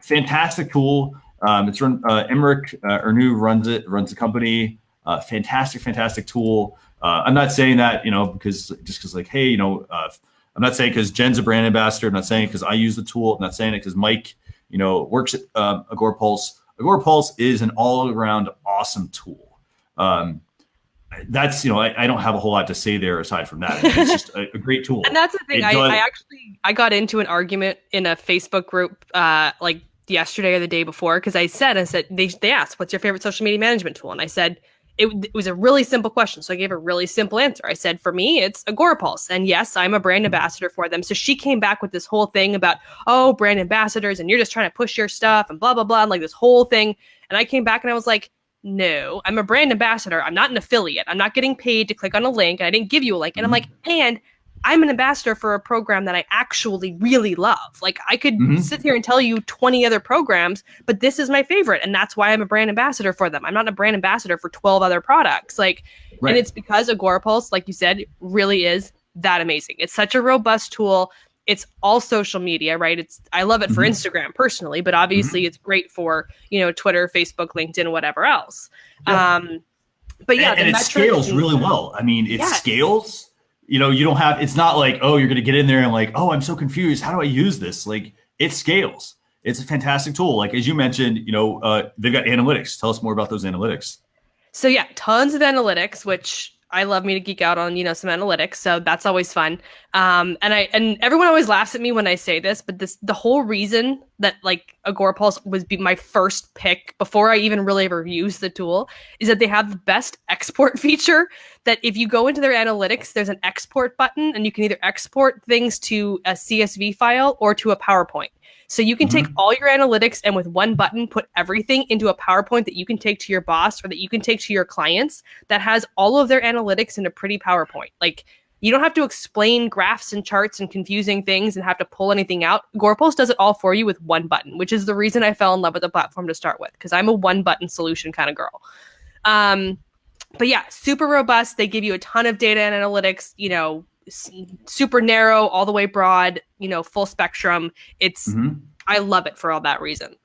Fantastic tool. It's run Emmerich Ernu runs the company. Fantastic tool. I'm not saying that because hey, I'm not saying because Jen's a brand ambassador. I'm not saying because I use the tool. I'm not saying it because Mike works at Agorapulse. Agorapulse is an all-around awesome tool. That's I don't have a whole lot to say there aside from that. It's just a great tool. And that's the thing. I got into an argument in a Facebook group yesterday or the day before because I said they asked, what's your favorite social media management tool? And I said it was a really simple question, so I gave a really simple answer. I said, for me, it's Agorapulse, and yes, I'm a brand ambassador for them. So she came back with this whole thing about brand ambassadors and you're just trying to push your stuff and blah blah blah, and this whole thing. And I came back and I was like, no, I'm a brand ambassador. I'm not an affiliate. I'm not getting paid to click on a link. And I didn't give you a link. And I'm like, and I'm an ambassador for a program that I actually really love. I could sit here and tell you 20 other programs, but this is my favorite. And that's why I'm a brand ambassador for them. I'm not a brand ambassador for 12 other products. Right. And it's because Agorapulse, like you said, really is that amazing. It's such a robust tool. It's all social media, right? I love it for Instagram personally, but obviously it's great for, Twitter, Facebook, LinkedIn, whatever else. Yeah. But yeah, and it scales really well. I mean, it scales. You know, you don't have. It's not like, oh, you're going to get in there and like, oh, I'm so confused. How do I use this? Like, it scales. It's a fantastic tool. Like as you mentioned, you know, they've got analytics. Tell us more about those analytics. So yeah, tons of analytics, which I love me to geek out on, you know, some analytics. So that's always fun. And everyone always laughs at me when I say this, but the whole reason that like Agorapulse was my first pick before I even really ever used the tool is that they have the best export feature. That if you go into their analytics, there's an export button, and you can either export things to a CSV file or to a PowerPoint. So you can take all your analytics and with one button, put everything into a PowerPoint that you can take to your boss or that you can take to your clients that has all of their analytics in a pretty PowerPoint. Like you don't have to explain graphs and charts and confusing things and have to pull anything out. Agorapulse does it all for you with one button, which is the reason I fell in love with the platform to start with, because I'm a one button solution kind of girl. But yeah, super robust. They give you a ton of data and analytics, you know, super narrow, all the way broad, you know, full spectrum. It's I love it for all that reason.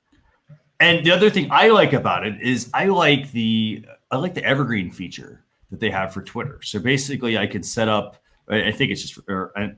And the other thing I like about it is I like the evergreen feature that they have for Twitter. So basically I could set up, I think it's just, I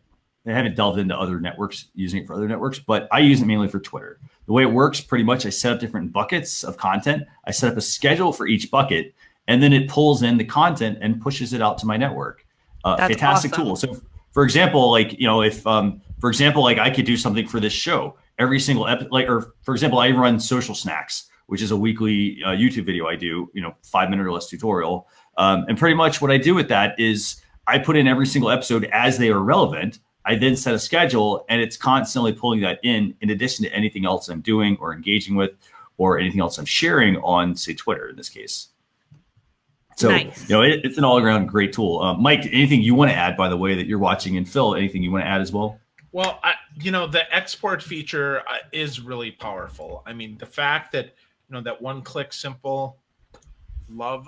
haven't delved into other networks using it for other networks, but I use it mainly for Twitter. The way it works, pretty much I set up different buckets of content. I set up a schedule for each bucket, and then it pulls in the content and pushes it out to my network. Fantastic awesome. tool. So for example, like, you know, if, for example, like I could do something for this show every single episode, or for example, I run Social Snacks, which is a weekly YouTube video I do, you know, 5-minute or less tutorial. And pretty much what I do with that is I put in every single episode as they are relevant. I then set a schedule, and it's constantly pulling that in addition to anything else I'm doing or engaging with or anything else I'm sharing on, say, Twitter in this case. So, nice. You know, it's an all-around great tool. Mike, anything you want to add, by the way, that you're watching? And Phil, anything you want to add as well? Well, you know, the export feature is really powerful. I mean, the fact that, you know, that one-click simple, love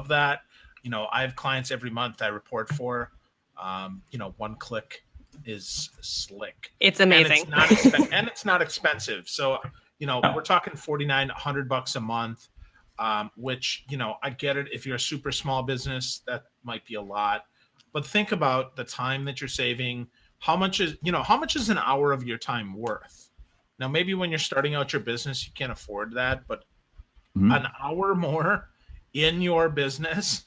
that. You know, I have clients every month I report for. You know, one click is slick. It's amazing. And it's not expensive. So, you know, we're talking $4,900 a month. Which, you know, I get it. If you're a super small business, that might be a lot. But think about the time that you're saving. How much is an hour of your time worth? Now, maybe when you're starting out your business, you can't afford that, but an hour more in your business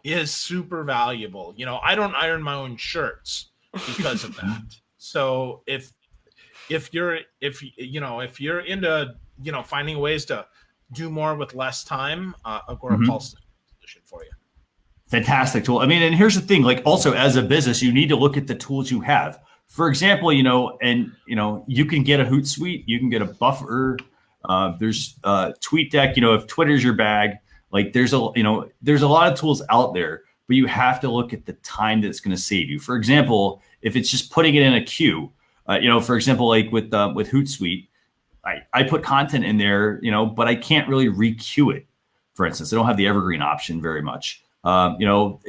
is super valuable. You know, I don't iron my own shirts because of that. So if you're into, you know, finding ways to do more with less time, Agorapulse is a solution for you. Fantastic tool. I mean, and here's the thing, like also as a business, you need to look at the tools you have. For example, you know, and, you know, you can get a Hootsuite, you can get a Buffer, there's TweetDeck, you know, if Twitter's your bag, like there's a lot of tools out there, but you have to look at the time that it's going to save you. For example, if it's just putting it in a queue, you know, for example, like with Hootsuite, I put content in there, you know, but I can't really re-queue it. For instance, I don't have the evergreen option very much. You know,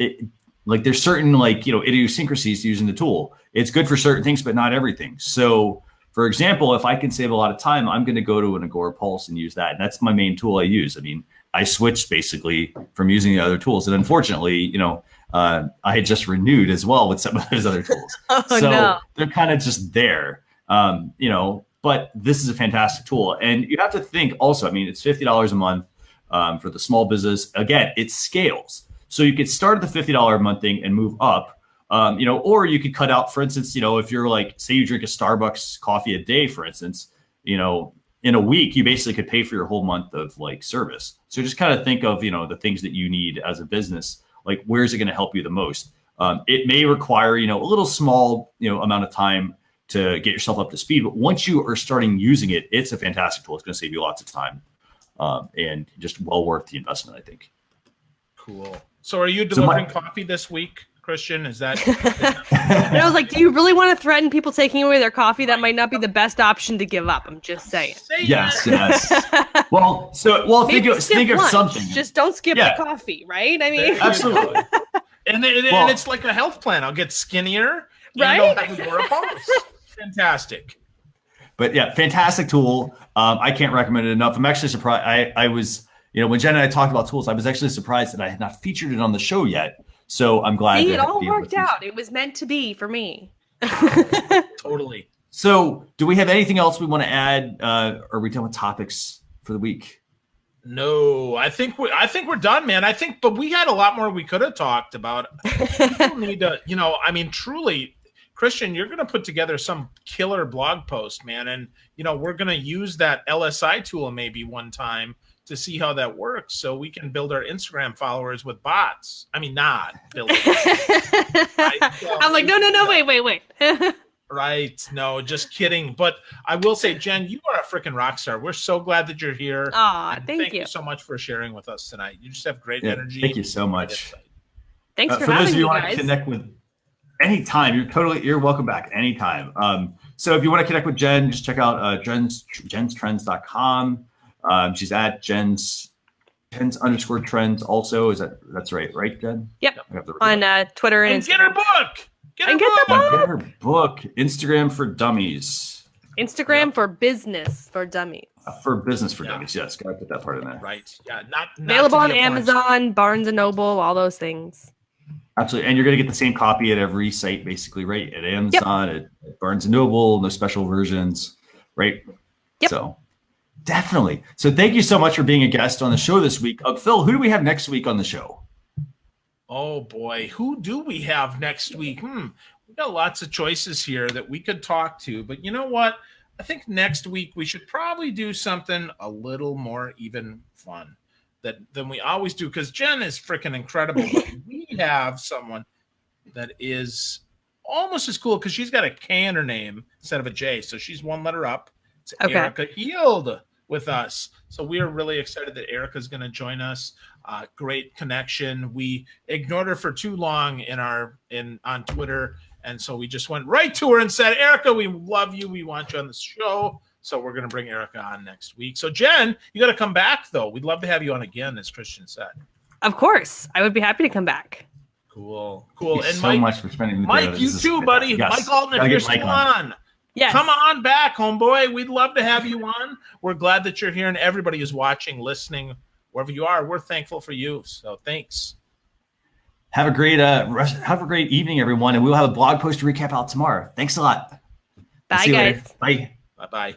like there's certain like, you know, idiosyncrasies to using the tool. It's good for certain things, but not everything. So for example, if I can save a lot of time, I'm going to go to an Agorapulse and use that. And that's my main tool I use. I mean, I switched basically from using the other tools. And unfortunately, you know, I had just renewed as well with some of those other tools. They're kind of just there, you know, but this is a fantastic tool. And you have to think also, I mean, it's $50 a month for the small business. Again, it scales. So you could start at the $50 a month thing and move up, you know, or you could cut out, for instance, you know, if you're like, say you drink a Starbucks coffee a day, for instance, you know, in a week, you basically could pay for your whole month of like service. So just kind of think of, you know, the things that you need as a business, like where's it going to help you the most? It may require, you know, a little small, you know, amount of time to get yourself up to speed. But once you are starting using it, it's a fantastic tool. It's going to save you lots of time and just well worth the investment, I think. Cool. So are you delivering coffee this week, Christian? Is that? And I was like, do you really want to threaten people taking away their coffee? That might not be the best option to give up. I'm just saying. Yes. Well, think of something. Just don't skip the coffee, right? I mean, absolutely. And it's like a health plan. I'll get skinnier. Right? Fantastic. But yeah, fantastic tool. I can't recommend it enough. I'm actually surprised. I was, when Jen and I talked about tools, I was actually surprised that I had not featured it on the show yet. So I'm glad. See, it all worked out. It was meant to be for me. Totally. So do we have anything else we want to add? Are we done with topics for the week? No, I think we're done, man. But we had a lot more we could have talked about. People need to, truly, Christian, you're going to put together some killer blog post, man. And, we're going to use that LSI tool maybe one time to see how that works so we can build our Instagram followers with bots. I mean, not build it. Right? So, I'm like, no, wait. Right. No, just kidding. But I will say, Jen, you are a freaking rock star. We're so glad that you're here. Aw, thank you so much for sharing with us tonight. You just have great energy. Thank you so much. Thanks for those having of you me, who want guys. to connect with anytime, you're welcome back anytime. So if you want to connect with Jen, just check out jenstrends.com. She's at Jen's_trends also. That's right, Jen? Yep. On Twitter and get her book. Get her book. Instagram for Dummies. Instagram for Business for Dummies. For Business for Dummies, yes. Gotta put that part in there. Right. Yeah. Not available on Amazon, Barnes and Noble, all those things. Absolutely. And you're going to get the same copy at every site, basically, right? At Amazon, at Barnes and Noble, no special versions, right? Yep. So definitely. So thank you so much for being a guest on the show this week. Phil, who do we have next week on the show? Oh boy, who do we have next week? We got lots of choices here that we could talk to, but you know what? I think next week we should probably do something a little more even fun than we always do, because Jen is freaking incredible. But we have someone that is almost as cool because she's got a K in her name instead of a J, so she's one letter up. It's Erica Yield with us. So we are really excited that Erica's going to join us. Great connection. We ignored her for too long on Twitter, and so we just went right to her and said, Erica, we love you. We want you on the show. So we're going to bring Erica on next week. So Jen, you got to come back, though. We'd love to have you on again, as Christian said. Of course. I would be happy to come back. Cool. Thank you so much for spending the day. Mike, you too, buddy. Yes. Mike Alton, if you're still on. Yes. Come on back, homeboy. We'd love to have you on. We're glad that you're here, and everybody is watching, listening, wherever you are. We're thankful for you. So thanks. Have a great evening, everyone, and we'll have a blog post to recap out tomorrow. Thanks a lot. Bye, guys. Bye. Bye-bye.